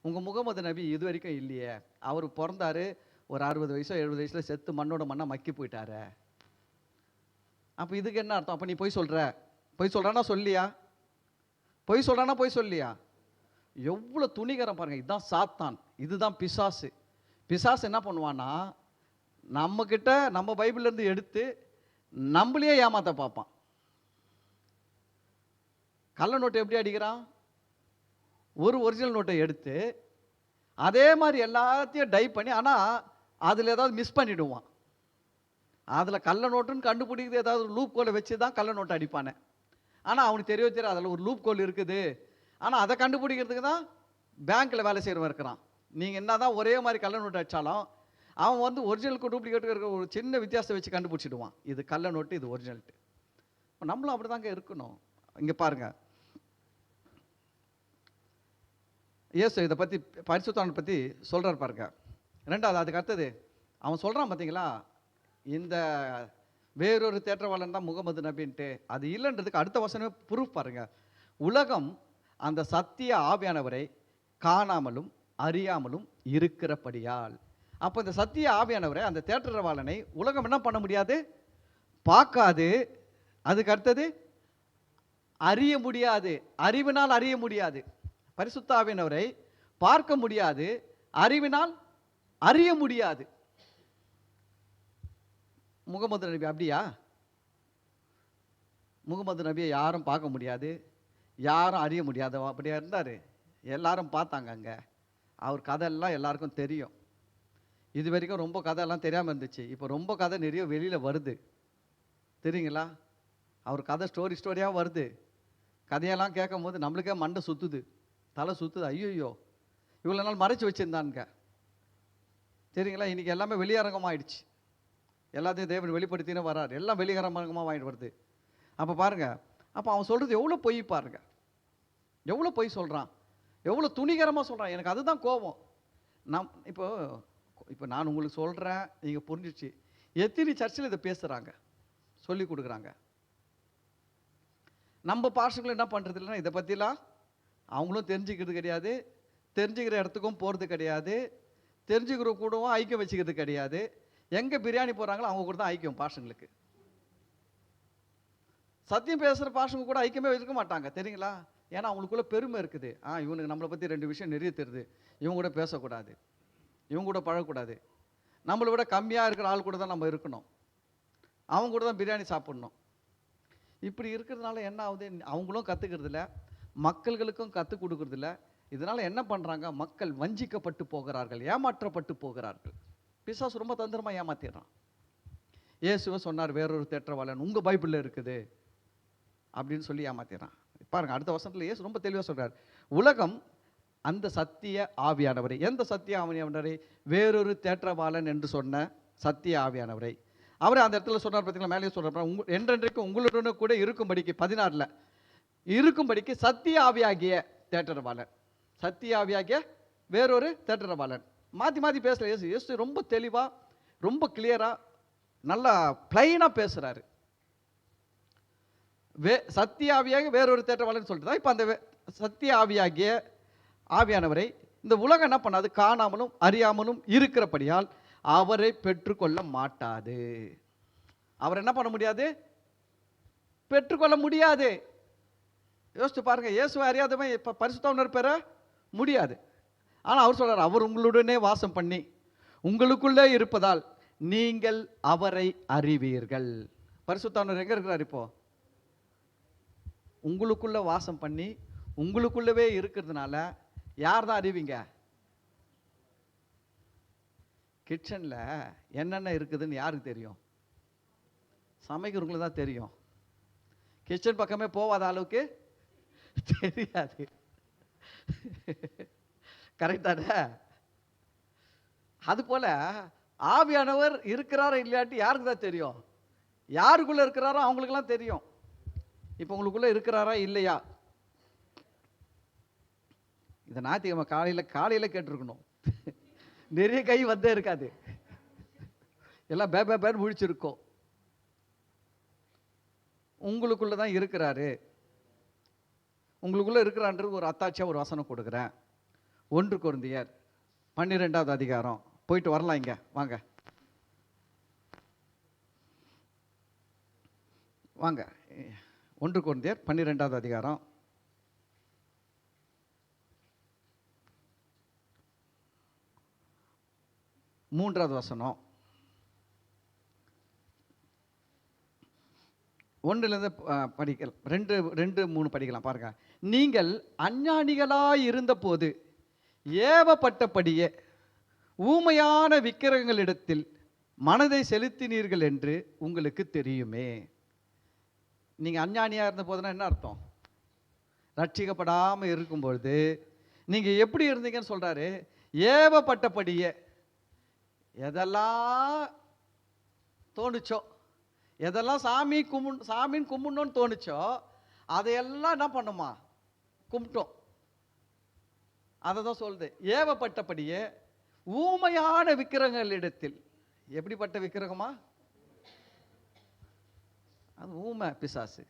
உங்கள் முகமது நபி இது வரைக்கும் இல்லையே, அவர் பிறந்தார் ஒரு 60 வயசோ 70 வயசில் செத்து மண்ணோட மண்ணாக மக்கி போயிட்டாரு. அப்போ இதுக்கு என்ன அர்த்தம்? அப்போ நீ பொய் சொல்கிறானா சொல்லியா? பொய் சொல்லியா? எவ்வளோ துணிகரம் பாருங்கள். இதுதான் சாத்தான், இதுதான் பிசாசு. பிசாசு என்ன பண்ணுவான்னா, நம்மக்கிட்ட நம்ம பைபிள்லேருந்து எடுத்து நம்மளையே ஏமாற்ற பார்ப்பான். கள்ள நோட்டை எப்படி அடிக்கிறான்? ஒரு ஒரிஜினல் நோட்டை எடுத்து அதே மாதிரி எல்லாத்தையும் டைப் பண்ணி, ஆனால் அதில் ஏதாவது மிஸ் பண்ணிவிடுவான். அதில் கள்ள நோட்டுன்னு கண்டுபிடிக்கிறது ஏதாவது லூப் கோலை வச்சு தான் கள்ள நோட்டை அடிப்பானே. ஆனால் அவனுக்கு தெரியும் அதில் ஒரு லூப் கோல் இருக்குது. ஆனால் அதை கண்டுபிடிக்கிறதுக்கு தான் பேங்க்கில் வேலை செய்கிறவன் இருக்கிறான். நீங்கள் என்ன தான் ஒரே மாதிரி கள்ள நோட்டு அடித்தாலும் அவன் வந்து ஒரிஜினலுக்கு டூப்ளிகேட்டுக்கு இருக்கிற ஒரு சின்ன வித்தியாசத்தை வச்சு கண்டுபிடிச்சிடுவான். இது கள்ள நோட்டு, இது ஒரிஜினல்ட்டு. நம்மளும் அப்படி தாங்க இருக்கணும். இங்கே பாருங்கள், இயேசு இதை பற்றி பரிசுத்தவானை பற்றி சொல்கிறார் பாருங்க. ரெண்டாவது அதுக்கு அடுத்தது அவன் சொல்கிறான் பார்த்தீங்களா, இந்த வேறொரு தேற்றவாளன் தான் முகமது நபின்ட்டு. அது இல்லைன்றதுக்கு அடுத்த வசனமே ப்ரூஃப் பாருங்க. உலகம் அந்த சத்திய ஆவியானவரை காணாமலும் அறியாமலும் இருக்கிறபடியால். அப்போ இந்த சத்திய ஆவியானவரை, அந்த தேற்றவாளனை உலகம் என்ன பண்ண முடியாது? பார்க்காது. அதுக்கு அடுத்தது அறிய முடியாது. அறிவினால் அறிய முடியாது. பரிசுத்த ஆவியானவரை பார்க்க முடியாது, அறிவினால் அறிய முடியாது. முகமது நபி அப்படியா? முகமது நபியை யாரும் பார்க்க முடியாது, யாரும் அறிய முடியாது. அப்படியா இருந்தார்? எல்லாரும் பார்த்தாங்க. அங்கே அவர் கதையெல்லாம் எல்லாருக்கும் தெரியும். இது வரைக்கும் ரொம்ப கதையெல்லாம் தெரியாமல் இருந்துச்சு. இப்போ ரொம்ப கதை நிறைய வெளியில் வருது, தெரியுங்களா? அவர் கதை ஸ்டோரியாக வருது. கதையெல்லாம் கேட்கும் போது நம்மளுக்கே மண்டை சுற்றுது, தலை சுற்றுது. ஐயோ, இவ்வளோ நாள் மறைச்சி வச்சுருந்தானுங்க, சரிங்களா? இன்றைக்கி எல்லாமே வெளியரங்கமாகிடுச்சு. எல்லாத்தையும் தேவன் வெளிப்படுத்தினே வரார். எல்லாம் வெளியரங்கமாக வாங்கிட்டு வருது. அப்போ பாருங்கள், அப்போ அவன் சொல்கிறது எவ்வளோ பொய் பாருங்க, எவ்வளோ பொய் சொல்கிறான், எவ்வளோ துணிகரமாக சொல்கிறான். எனக்கு அதுதான் கோபம். இப்போ நான் உங்களுக்கு சொல்கிறேன், நீங்கள் புரிஞ்சிச்சு. எத்தனை சர்ச்சில் இதை பேசுகிறாங்க, சொல்லி கொடுக்குறாங்க. நம்ம பாஸ்டர்கள் என்ன பண்ணுறது இல்லைன்னா இதை பற்றிலாம் அவங்களும் தெரிஞ்சுக்கிறது கிடையாது, தெரிஞ்சுக்கிற இடத்துக்கும் போகிறது கிடையாது, தெரிஞ்சுக்கிற கூடவும் ஐக்கியம் வச்சுக்கிறது கிடையாது. எங்கே பிரியாணி போகிறாங்களோ அவங்க கூட தான் ஐக்கியம் பாஸ்டர்களுக்கு. சத்தியம் பேசுகிற பாஸ்டங்க கூட ஐக்கியமே இருக்க மாட்டாங்க, தெரியுங்களா? ஏன்னா அவங்களுக்குள்ள பெருமை இருக்குது. இவனுக்கு நம்மளை பற்றி 2 விஷயம் நிறைய தெரியுது, இவங்க கூட பேசக்கூடாது, இவங்க கூட பழகக்கூடாது, நம்மளை விட கம்மியாக இருக்கிற ஆள் கூட தான் நம்ம இருக்கணும், அவங்க கூட தான் பிரியாணி சாப்பிட்ணும். இப்படி இருக்கிறதுனால என்ன ஆகுது? அவங்களும் கற்றுக்கிறதில்ல, மக்கள்களுக்கும் கற்றுக் கொடுக்கறதில்ல. இதனால் என்ன பண்ணுறாங்க? மக்கள் வஞ்சிக்கப்பட்டு போகிறார்கள், ஏமாற்றப்பட்டு போகிறார்கள். பிசாசு ரொம்ப தந்திரமாக ஏமாத்திடுறான். இயேசுவை சொன்னார், வேறொரு தேற்றவாளன் உங்கள் பைபிளில் இருக்குது அப்படின்னு சொல்லி ஏமாத்திடுறான். பாருங்கள், அடுத்த வசனத்தில் இயேசு ரொம்ப தெளிவாக சொல்கிறார், உலகம் அந்த சத்திய ஆவியானவரை. எந்த சத்திய ஆவியானவரை? வேறொரு தேற்றவாளன் என்று சொன்ன சத்திய ஆவியானவரை. அவரை அந்த இடத்துல சொன்னார் பார்த்தீங்களா, மேலேயே சொல்கிறார், என்றென்றைக்கும் உங்களுடன் கூட இருக்கும்படிக்கு 16 இருக்கும்படிக்கு சத்திய ஆவியாகிய தேற்றவாளன். சத்திய ஆவியாகிய வேறொரு தேற்றவாளன். மாற்றி மாற்றி பேசுகிற இயேசு. இயேசு ரொம்ப தெளிவாக, ரொம்ப கிளியராக, நல்லா பிளைனாக பேசுகிறாரு. சத்திய ஆவியாக வேறொரு தேற்றவாளன் சொல்லிட்டு தான் இப்போ அந்த சத்திய ஆவியாகிய ஆவியானவரை இந்த உலகம் என்ன பண்ணாது? காணாமலும் அறியாமலும் இருக்கிறபடியால் அவரை பெற்றுக்கொள்ள மாட்டாது. அவர் என்ன பண்ண முடியாது? பெற்றுக்கொள்ள முடியாது. யோசிச்சு பாருங்க, இயேசுவை அறியாதவன் இப்போ பரிசுத்தவான்கள் பெற முடியாது. ஆனால் அவர் சொல்றார், அவர் உங்களுடனே வாசம் பண்ணி உங்களுக்குள்ளே இருப்பதால் நீங்கள் அவரை அறிவீர்கள். பரிசுத்தவான்கள் எங்க இருக்கிறார்? இப்போ உங்களுக்குள்ள வாசம் பண்ணி உங்களுக்குள்ளவே இருக்கிறதுனால யார் தான் அறிவீங்க? கிச்சனில் என்னென்ன இருக்குதுன்னு யாருக்கு தெரியும்? சமைக்கிறவங்களுக்கு தான் தெரியும். கிச்சன் பக்கமே போகாத அளவுக்கு தெரியாது. கரெக்டான? அதுபோல ஆவியானவர் இருக்கிறாரோ இல்லையாட்டி யாருக்கு தான் தெரியும்? யாருக்குள்ள இருக்கிறாரோ அவங்களுக்கெல்லாம் தெரியும். இப்போ உங்களுக்குள்ள இருக்கிறாரா இல்லையா? இந்த ஞாயிற்றுக்கிழமை காலையில் கேட்டிருக்கணும். நிறைய கை வந்தே இருக்காது, எல்லாம் பேர் முழிச்சிருக்கோம். உங்களுக்குள்ள தான் இருக்கிறாரு. உங்களுக்குள்ள இருக்கிறான்றது ஒரு அத்தாட்சியாக ஒரு வசனம் கொடுக்குறேன். 1 கொரிந்தியர் 12வது அதிகாரம். போயிட்டு வரலாம், இங்கே வாங்க வாங்க. 1 கொரிந்தியர் 12வது அதிகாரம் 3வது வசனம். 1லேருந்து படிக்கலாம், 2-3 படிக்கலாம் பாருங்க. நீங்கள் அஞ்ஞானிகளாய் இருந்தபோது ஏவப்பட்டபடியே ஊமையான விக்கிரகங்களிடத்தில் மனதை செலுத்தினீர்கள் என்று உங்களுக்கு தெரியுமே. நீங்கள் அஞ்ஞானியாக இருந்த போதுனா என்ன அர்த்தம்? ரட்சிக்கப்படாமல் இருக்கும்பொழுது நீங்கள் எப்படி இருந்தீங்கன்னு சொல்கிறாரு. ஏவப்பட்டபடியே எதெல்லாம் தோணுச்சோ, எதெல்லாம் சாமின்னு கும்பிடணும்னு தோணுச்சோ அதையெல்லாம் என்ன பண்ணுமா? கும்பிட்டோம். அதை தான் சொல்லுது. ஏவப்பட்டபடியே ஊமையான விக்கிரகங்களிடத்தில். எப்படிப்பட்ட விக்கிரகமா? அது ஊமை பிசாசு.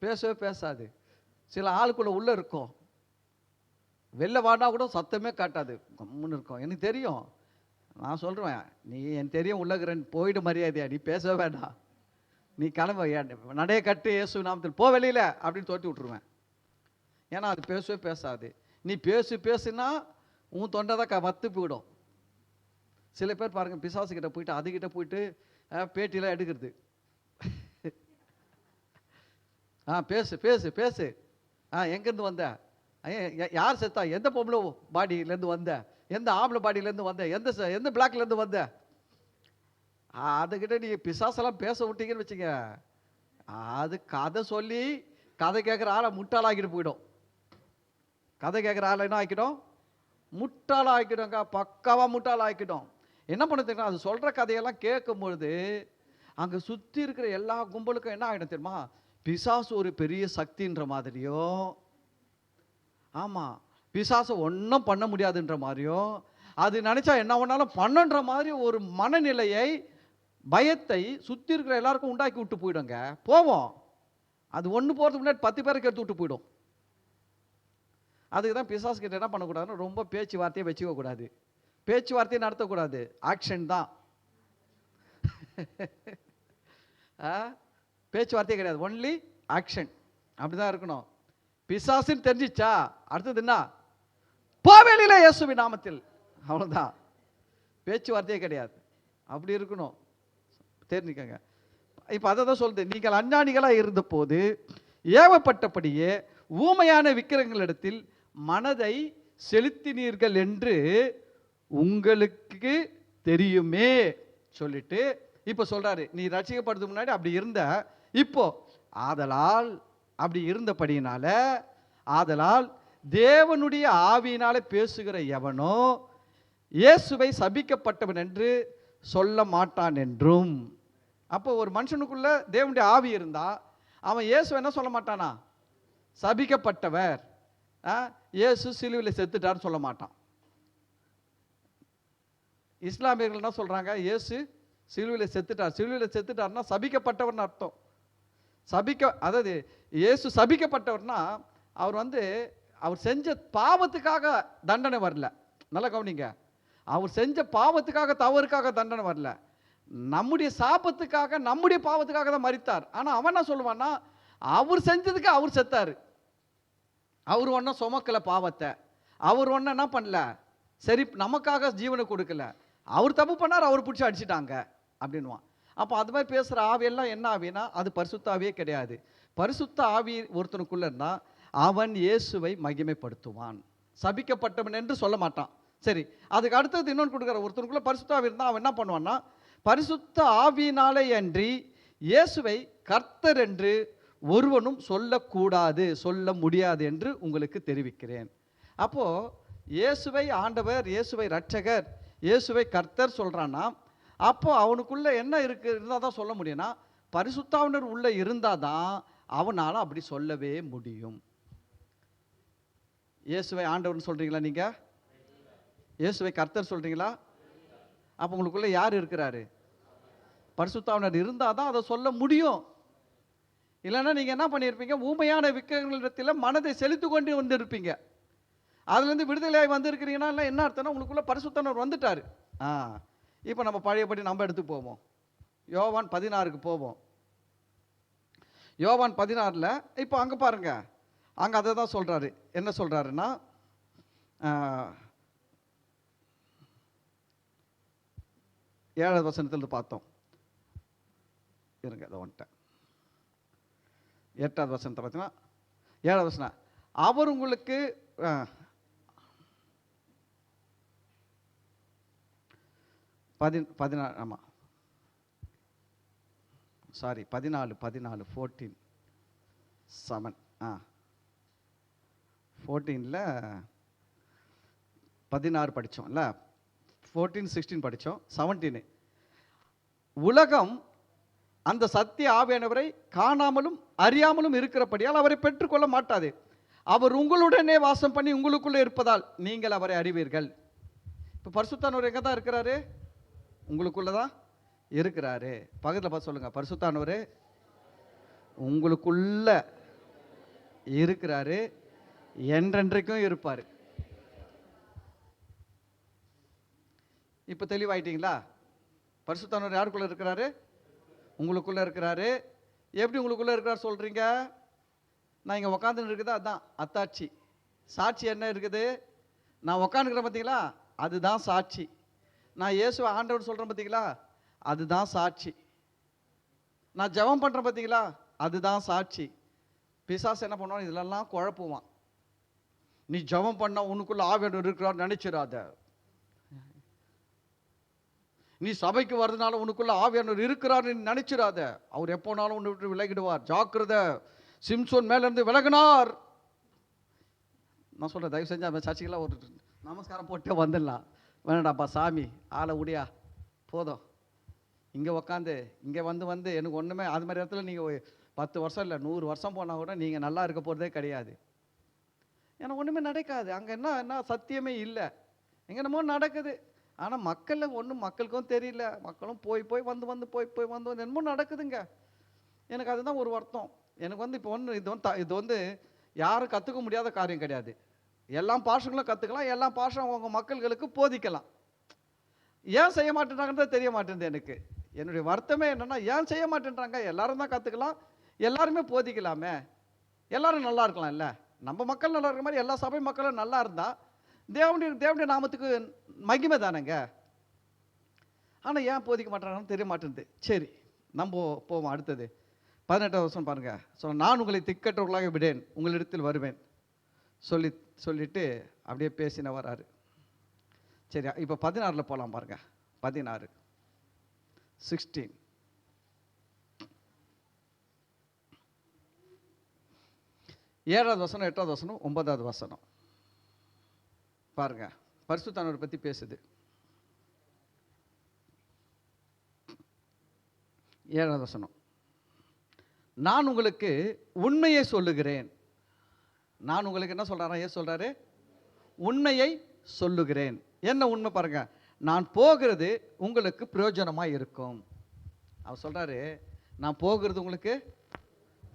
பேசவே பேசாது. சில ஆளுக்குள்ள உள்ள இருக்கும், வெளில வாடா கூட சத்தமே காட்டாது, கம்முன்னு இருக்கும். எனக்கு தெரியும், நான் சொல்கிறேன், நீ என் தெரியும் உள்ளகிறேன், போயிடு மரியாதையா, நீ பேசவே வேண்டாம், நீ கிளம்ப, நடைய கட்டு இயேசு நாமத்தில் போ வெளியில் அப்படின்னு தோட்டி விட்டுருவேன். ஏன்னா அது பேசவே பேசாது. நீ பேசுனா உன் தொண்டை தான் வத்து போயிடும். சில பேர் பாருங்கள், பிசாசுக்கிட்ட போயிட்டு அதுக்கிட்ட போயிட்டு பேட்டிலாம் எடுக்கிறது. பேசு பேசு பேசு, எங்கேருந்து வந்த, யார் செத்தா, எந்த பொம்பளை பாடியிலேருந்து வந்த, எந்த ஆம்பளை பாடியிலேருந்து வந்த, எந்த பிளாக்லேருந்து வந்த, அதுக்கிட்ட நீ பிசாசெல்லாம் பேச விட்டீங்கன்னு வச்சுங்க, அது கதை சொல்லி கதை கேட்குற ஆளை முட்டாளாக்கிட்டு போயிடும். கதை கேட்குற ஆளை என்ன ஆக்கிடும்? முட்டாளாக்கிடுங்க, பக்காவாக முட்டாளாக்கிடும். என்ன பண்ண தெரியுமா? அது சொல்கிற கதையெல்லாம் கேட்கும் பொழுது அங்கே சுற்றி இருக்கிற எல்லா கும்பலுக்கும் என்ன ஆகிடும் தெரியுமா? பிசாசு ஒரு பெரிய சக்தின்ற மாதிரியோ, ஆமாம், பிசாசை ஒன்றும் பண்ண முடியாதுன்ற மாதிரியோ, அது நினச்சா என்ன வேணாலும் பண்ணுன்ற மாதிரி ஒரு மனநிலையை, பயத்தை சுற்றி இருக்கிற எல்லாருக்கும் உண்டாக்கி விட்டு போயிடுங்க. போவோம், அது ஒன்று போகிறதுக்கு முன்னாடி 10 பேருக்கு எடுத்து விட்டு போயிடும். அதுக்கு தான் பிசாசு கிட்ட என்ன பண்ணக்கூடாதுன்னு ரொம்ப பேச்சுவார்த்தையை வச்சுக்க கூடாது, பேச்சுவார்த்தையை நடத்தக்கூடாது, ஆக்ஷன் தான். பேச்சுவார்த்தையே கிடையாது, ஒன்லி ஆக்ஷன். அப்படிதான் இருக்கணும். பிசாசுன்னு தெரிஞ்சிச்சா அடுத்தது என்ன? போவேலில இயேசுவின் நாமத்தில், அவ்வளோதான். பேச்சுவார்த்தையே கிடையாது, அப்படி இருக்கணும், தெரிஞ்சுக்கங்க. இப்போ அதை தான் சொல்லுது, நீங்கள் அஞ்ஞானிகளாக இருந்த போது ஏவப்பட்டபடியே ஊமையான விக்கிரகங்களிடத்தில் மனதை செலுத்தினீர்கள் என்று உங்களுக்கு தெரியுமே சொல்லிட்டு இப்போ சொல்றாரு, நீ ரட்சிக்கப்படுறதுக்கு முன்னாடி அப்படி இருந்த, இப்போ ஆதலால் அப்படி இருந்தபடியினால, ஆதலால் தேவனுடைய ஆவியினால பேசுகிற எவனோ இயேசுவை சபிக்கப்பட்டவன் என்று சொல்ல மாட்டான் என்றும். அப்போ ஒரு மனுஷனுக்குள்ள தேவனுடைய ஆவி இருந்தா அவன் இயேசு என்ன சொல்ல மாட்டானா? சபிக்கப்பட்டவர், இயேசு சிலுவையில் செத்துட்டார்னு சொல்ல மாட்டான். இஸ்லாமியர்கள் என்ன சொல்றாங்க? இயேசு சிலுவையில் செத்துட்டார். சிலுவையில் செத்துட்டார்னா சபிக்கப்பட்டவர்னு அர்த்தம். அதாவது இயேசு சபிக்கப்பட்டவர்னா அவர் செஞ்ச பாவத்துக்காக தண்டனை வரல. நல்லா கவனிங்க, அவர் செஞ்ச பாவத்துக்காக, தவறுக்காக தண்டனை வரல, நம்முடைய சாபத்துக்காக, நம்முடைய பாவத்துக்காக தான் மரித்தார். ஆனால் அவன் என்ன சொல்லுவான்னா, அவர் செஞ்சதுக்கு அவர் செத்தார். அவர் ஒன்றும் சுமக்கலை பாவத்தை, அவர் ஒன்றும் என்ன பண்ணல, சரி நமக்காக ஜீவனை கொடுக்கல, அவர் தப்பு பண்ணார், அவர் பிடிச்சி அடிச்சிட்டாங்க அப்படின்வான். அப்போ அது மாதிரி பேசுகிற ஆவியெல்லாம் என்ன ஆவினா அது பரிசுத்த ஆவியே கிடையாது. பரிசுத்த ஆவி ஒருத்தனுக்குள்ள இருந்தால் அவன் இயேசுவை மகிமைப்படுத்துவான், சபிக்கப்பட்டவன் என்று சொல்ல மாட்டான். சரி, அதுக்கு அடுத்தது இன்னொன்று கொடுக்குற, ஒருத்தனுக்குள்ள பரிசுத்த ஆவி இருந்தால் அவன் என்ன பண்ணுவான்னா, பரிசுத்த ஆவியினாலே அன்றி இயேசுவை கர்த்தர் என்று ஒருவனும் சொல்லக்கூடாது, சொல்ல முடியாது என்று உங்களுக்கு தெரிவிக்கிறேன். அப்போது இயேசுவை ஆண்டவர், இயேசுவை ரட்சகர், இயேசுவை கர்த்தர் சொல்கிறான்னா, அப்போ அவனுக்குள்ள என்ன இருந்தால் தான் சொல்ல முடியும்னா, பரிசுத்தாவினர் உள்ள இருந்தால் தான் அவனால் அப்படி சொல்லவே முடியும். இயேசுவை ஆண்டவர்னு சொல்கிறீங்களா? நீங்கள் இயேசுவை கர்த்தர் சொல்கிறீங்களா? அப்போ உங்களுக்குள்ள யார் இருக்கிறாரு? பரிசுத்தாவினர் இருந்தால் தான் அதை சொல்ல முடியும். இல்லைன்னா நீங்கள் என்ன பண்ணியிருப்பீங்க? ஊமையான விக்கிரகங்களிடத்தில் மனதை செலுத்தி கொண்டு வந்திருப்பீங்க. அதுலேருந்து விடுதலையாகி வந்திருக்கிறீங்கன்னா என்ன அர்த்தம்னா, உங்களுக்குள்ள பரிசுத்தவர் வந்துட்டார். இப்போ நம்ம பழையபடி நம்ம எடுத்து போவோம், யோவான் 16க்கு போவோம். யோவான் 16ல் இப்போ அங்கே பாருங்க, அங்கே அதை தான் சொல்கிறாரு. என்ன சொல்கிறாருன்னா, 7வது வசனத்தில் பார்த்தோம். இருங்க அதை வந்துட்டேன். 8வது வசனத்தை பார்த்தீங்கன்னா 7வது வசனம், அவர் உங்களுக்கு 14 ஆமாம் சாரி 14 14 7 14ல் 16 படித்தோம்ல, 14 16 படித்தோம். 17 உலகம் அந்த சத்திய ஆவியானவரை காணாமலும் அறியாமலும் இருக்கிறபடியால் அவரை பெற்றுக்கொள்ள மாட்டாது. அவர் உங்களுடனே வாசம் பண்ணி உங்களுக்குள்ளே இருப்பதால் நீங்கள் அவரை அறிவீர்கள். இப்போ பரிசுத்தானவர் எங்கே தான் இருக்கிறாரு? உங்களுக்குள்ள தான் இருக்கிறாரு. பக்கத்தில் பார்த்து சொல்லுங்க, பரிசுத்தானவர் உங்களுக்குள்ள இருக்கிறாரு, என்றென்றைக்கும் இருப்பார். இப்போ தெளிவாயிட்டீங்களா? பரிசுத்தானவர் யாருக்குள்ள இருக்கிறாரு? உங்களுக்குள்ள இருக்கிறாரு. எப்படி உங்களுக்குள்ள இருக்கிறார் சொல்றீங்க? நான் இங்கே உக்காந்துன்னு இருக்குதா, அதுதான் அத்தாட்சி. சாட்சி என்ன இருக்குது? நான் உக்காந்துக்கிறேன் பார்த்தீங்களா, அதுதான் சாட்சி. நான் இயேசுவை ஆண்டவர் சொல்கிறேன் பார்த்தீங்களா, அதுதான் சாட்சி. நான் ஜெபம் பண்ணுறேன் பார்த்தீங்களா, அதுதான் சாட்சி. பிசாசு என்ன பண்ணுவான்? இதெல்லாம் குழப்புவான். நீ ஜெபம் பண்ண உனக்குள்ள ஆவியானவர் இருக்கிறார் நினைச்சிடாத. நீ சபைக்கு வர்றதுனால உனக்குள்ள ஆவியானவர் இருக்கிறார் நினைச்சிடாத. அவர் எப்போனாலும் உன்னை விட்டு விலகிடுவார், ஜாக்கிரதை. சிம்சோன் மேலேருந்து விலகினார். நான் சொல்கிறேன், தயவு செஞ்சு அந்த சர்ச்சைக்கெல்லாம் ஒரு நமஸ்காரம் போட்டு வந்துடலாம். வேணாடாப்பா சாமி, ஆளை உடையா போதும். இங்கே உக்காந்து இங்கே வந்து எனக்கு ஒன்றுமே அது மாதிரி இடத்துல நீங்கள் 10 வருஷம் இல்லை 100 வருஷம் போனால் கூட நீங்கள் நல்லா இருக்க போகிறதே கிடையாது. ஏன்னா ஒன்றுமே நடக்காது. அங்கே என்ன சத்தியமே இல்லை. எங்கே என்னமோ நடக்குது. ஆனால் மக்களில் ஒன்றும் மக்களுக்கும் தெரியல. மக்களும் போய் வந்து என்னமோ நடக்குதுங்க. எனக்கு அதுதான் ஒரு வருத்தம். எனக்கு இப்போ இது யாரும் கற்றுக்க முடியாத காரியம் கிடையாது. எல்லா பாஷங்களும் கற்றுக்கலாம், எல்லா பாஷம் அவங்க மக்கள்களுக்கு போதிக்கலாம். ஏன் செய்ய மாட்டேன்றாங்கன்னு தெரிய மாட்டேங்குது எனக்கு. என்னுடைய வருத்தமே என்னென்னா, ஏன் செய்ய மாட்டேன்றாங்க? எல்லாரும் தான் கற்றுக்கலாம், எல்லாருமே போதிக்கலாமே, எல்லாரும் நல்லா இருக்கலாம். இல்லை, நம்ம மக்கள் நல்லா இருக்கிற மாதிரி எல்லா சபை மக்களும் நல்லா இருந்தால் தேவனுடைய நாமத்துக்கு மகிமை தானேங்க. ஆனால் ஏன் போதிக்க மாட்டேறாங்கன்னு தெரிய மாட்டேங்குது. சரி, நம்ம போவோம் அடுத்தது. 18வது வருஷம் பாருங்க. நான் உங்களை திக்கற்றவர்களாக விடேன், உங்களிடத்தில் வருவேன் சொல்லிட்டு அப்படியே பேசின வராரு. சரி, இப்போ 16ல் போகலாம் பாருங்க. 16 16 7வது வசனம் 8வது வசனம் 9வது வசனம் பாருங்க. பரிசுத்தானவரை பற்றி பேசுது. 7வது வசனம், நான் உங்களுக்கு உண்மையை சொல்லுகிறேன். நான் உங்களுக்கு என்ன சொல்றாரா? ஏன் சொல்றாரு? உண்மையை சொல்லுகிறேன். என்ன உண்மை பாருங்க. நான் போகிறது உங்களுக்கு பிரயோஜனமாக இருக்கும். அவர் சொல்றாரு, நான் போகிறது உங்களுக்கு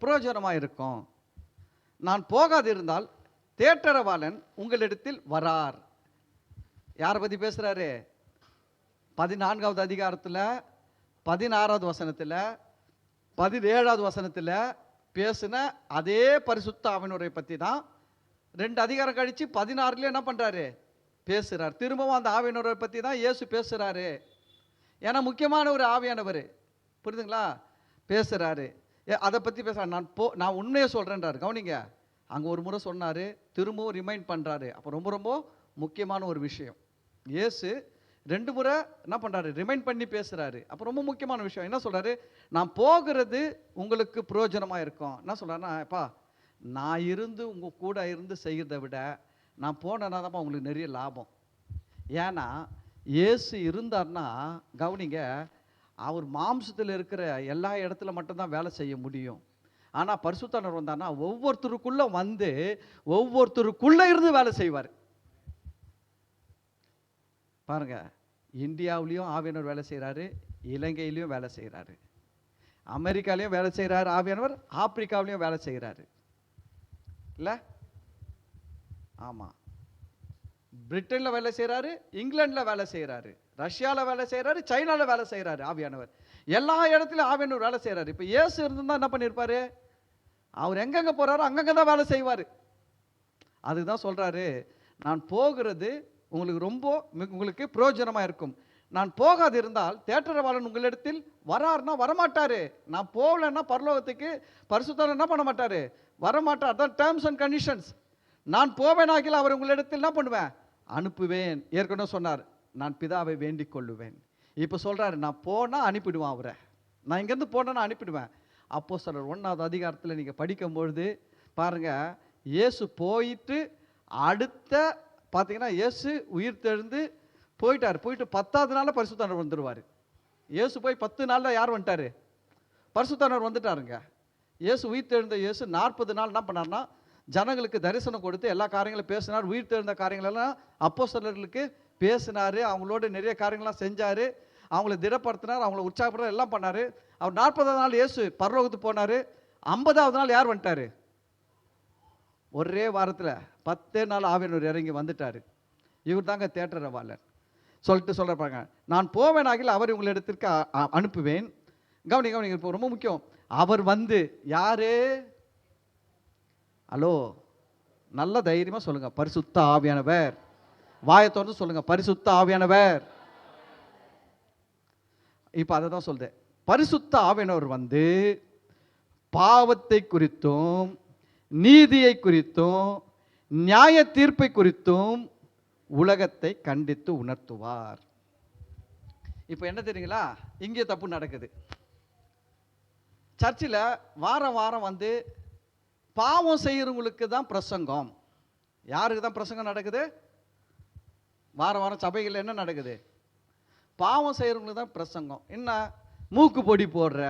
பிரயோஜனமாக இருக்கும். நான் போகாது இருந்தால் தேற்றரவாளன் உங்களிடத்தில் வரார். யாரை பற்றி பேசுறாரு? 14வது அதிகாரத்தில் 16வது வசனத்தில் 17வது வசனத்தில் பேசின அதே பரிசுத்த ஆவியானவரை பற்றி தான் 2 அதிகாரம் கழித்து 16ல என்ன பண்ணுறாரு? பேசுகிறார். திரும்பவும் அந்த ஆவியானவரை பற்றி தான் இயேசு பேசுகிறாரு. ஏன்னா முக்கியமான ஒரு ஆவியானவர், புரியுதுங்களா? பேசுகிறாரு. அதை பற்றி பேசுகிறார். நான் உண்மையை சொல்கிறேன்றாரு. கவனிங்க, அங்கே ஒரு முறை சொன்னார், திரும்பவும் ரிமைண்ட் பண்ணுறாரு. அப்போ ரொம்ப ரொம்ப முக்கியமான ஒரு விஷயம். இயேசு 2 முறை என்ன பண்ணுறாரு? ரிமைண்ட் பண்ணி பேசுகிறாரு. அப்போ ரொம்ப முக்கியமான விஷயம் என்ன சொல்கிறாரு? நான் போகிறது உங்களுக்கு பிரயோஜனமாக இருக்கும். என்ன சொல்கிறாருன்னா, அப்பா நான் இருந்து உங்கள் கூட இருந்து செய்கிறத விட நான் போனேன்னா தான்ப்பா உங்களுக்கு நிறைய லாபம். ஏன்னா இயேசு இருந்தார்னா, கவனிங்க, அவர் மாம்சத்தில் இருக்கிற எல்லா இடத்துல மட்டும்தான் வேலை செய்ய முடியும். ஆனால் பரிசுத்தானவர் வந்தார்னா ஒவ்வொருத்தருக்குள்ளே வந்து ஒவ்வொருத்தருக்குள்ளே இருந்து வேலை செய்வார். பாருங்க, இந்தியாவிலையும் ஆவியானவர் வேலை செய்கிறாரு, இலங்கையிலையும் வேலை செய்கிறாரு, அமெரிக்காலையும் வேலை செய்கிறாரு ஆவியானவர், ஆப்பிரிக்காவிலையும் வேலை செய்கிறாரு. இல்லை? ஆமாம். பிரிட்டனில் வேலை செய்கிறாரு, இங்கிலாண்டில் வேலை செய்கிறாரு, ரஷ்யாவில் வேலை செய்கிறாரு, சைனாவில் வேலை செய்கிறாரு ஆவியானவர். எல்லா இடத்துலையும் ஆவியானவர் வேலை செய்கிறாரு. இப்போ இயேசு இருந்தால் என்ன பண்ணியிருப்பாரு? அவர் எங்கெங்கே போகிறாரோ அங்கங்கே தான் வேலை செய்வார். அதுதான் சொல்கிறாரு, நான் போகிறது உங்களுக்கு பிரயோஜனமாக இருக்கும். நான் போகாது இருந்தால் தேற்றரவாளன் உங்களிடத்தில் வராருன்னா வரமாட்டாரு. நான் போகலன்னா பரலோகத்துக்கு பரிசுத்தர் என்ன பண்ண மாட்டாரு, வரமாட்டார். தான் டேர்ம்ஸ் அண்ட் கண்டிஷன்ஸ். நான் போவேனாகில் அவர் உங்களிடத்தில் என்ன பண்ணுவேன், அனுப்புவேன். ஏற்கனவே சொன்னார், நான் பிதாவை வேண்டிக் கொள்ளுவேன். இப்போ சொல்றாரு, நான் போனா அனுப்பிடுவேன் அவரை. நான் இங்கேருந்து போனேன்னா அனுப்பிடுவேன். அப்போஸ்தலர் 1வது அதிகாரத்தில் நீங்கள் படிக்கும்பொழுது பாருங்க, இயேசு போயிட்டு அடுத்த பார்த்தீங்கன்னா இயேசு உயிர் தெழுந்து போயிட்டார். போயிட்டு 10வது நாளில் பரிசுத்தானவர் வந்துடுவார். இயேசு போய் 10 நாளில் யார் வந்துட்டார், பரிசுத்தானவர் வந்துட்டாருங்க. இயேசு உயிர் தெழுந்த இயேசு 40 நாள் என்ன பண்ணார்னா ஜனங்களுக்கு தரிசனம் கொடுத்து எல்லா காரியங்களும் பேசினார். உயிர் தெழுந்த காரியங்களெல்லாம் அப்போஸ்தலர்களுக்கு பேசினார். அவங்களோட நிறைய காரியங்கள்லாம் செஞ்சார். அவங்கள திடப்படுத்தினார், அவங்கள உற்சாகப்படுத்த எல்லாம் பண்ணார். அவர் 40வது நாள் இயேசு பரலோகத்துக்கு போனார். 50வது நாள் யார் வந்துட்டார், ஒரே வாரத்தில் 10 நாள் ஆவியானவர் இறங்கி வந்துட்டார். இவர் தாங்க தேற்றரவாளர். சொல்கிறாங்க, நான் போவேனாகில் அவர் உங்களிடத்திற்கு அனுப்புவேன். கவனி இப்போ ரொம்ப முக்கியம். அவர் வந்து யாரு, ஹலோ நல்ல தைரியமா சொல்லுங்க, பரிசுத்த ஆவியானவர். வாயை திறந்து சொல்லுங்க, பரிசுத்த ஆவியானவர். இப்போ அதை தான் சொல்றேன். பரிசுத்த ஆவியானவர் வந்து பாவத்தை குறித்தும் நீதியை குறித்தும் நியாய தீர்ப்பை குறித்தும் உலகத்தை கண்டித்து உணர்த்துவார். இப்போ என்ன தெரியுங்களா, இங்கே தப்பு நடக்குது. சர்ச்சில் வாரம் வாரம் வந்து பாவம் செய்கிறவங்களுக்கு தான் பிரசங்கம். யாருக்கு தான் பிரசங்கம் நடக்குது, வாரம் வாரம் சபைகளில் என்ன நடக்குது, பாவம் செய்கிறவங்களுக்கு தான் பிரசங்கம். என்ன, மூக்கு பொடி போடுற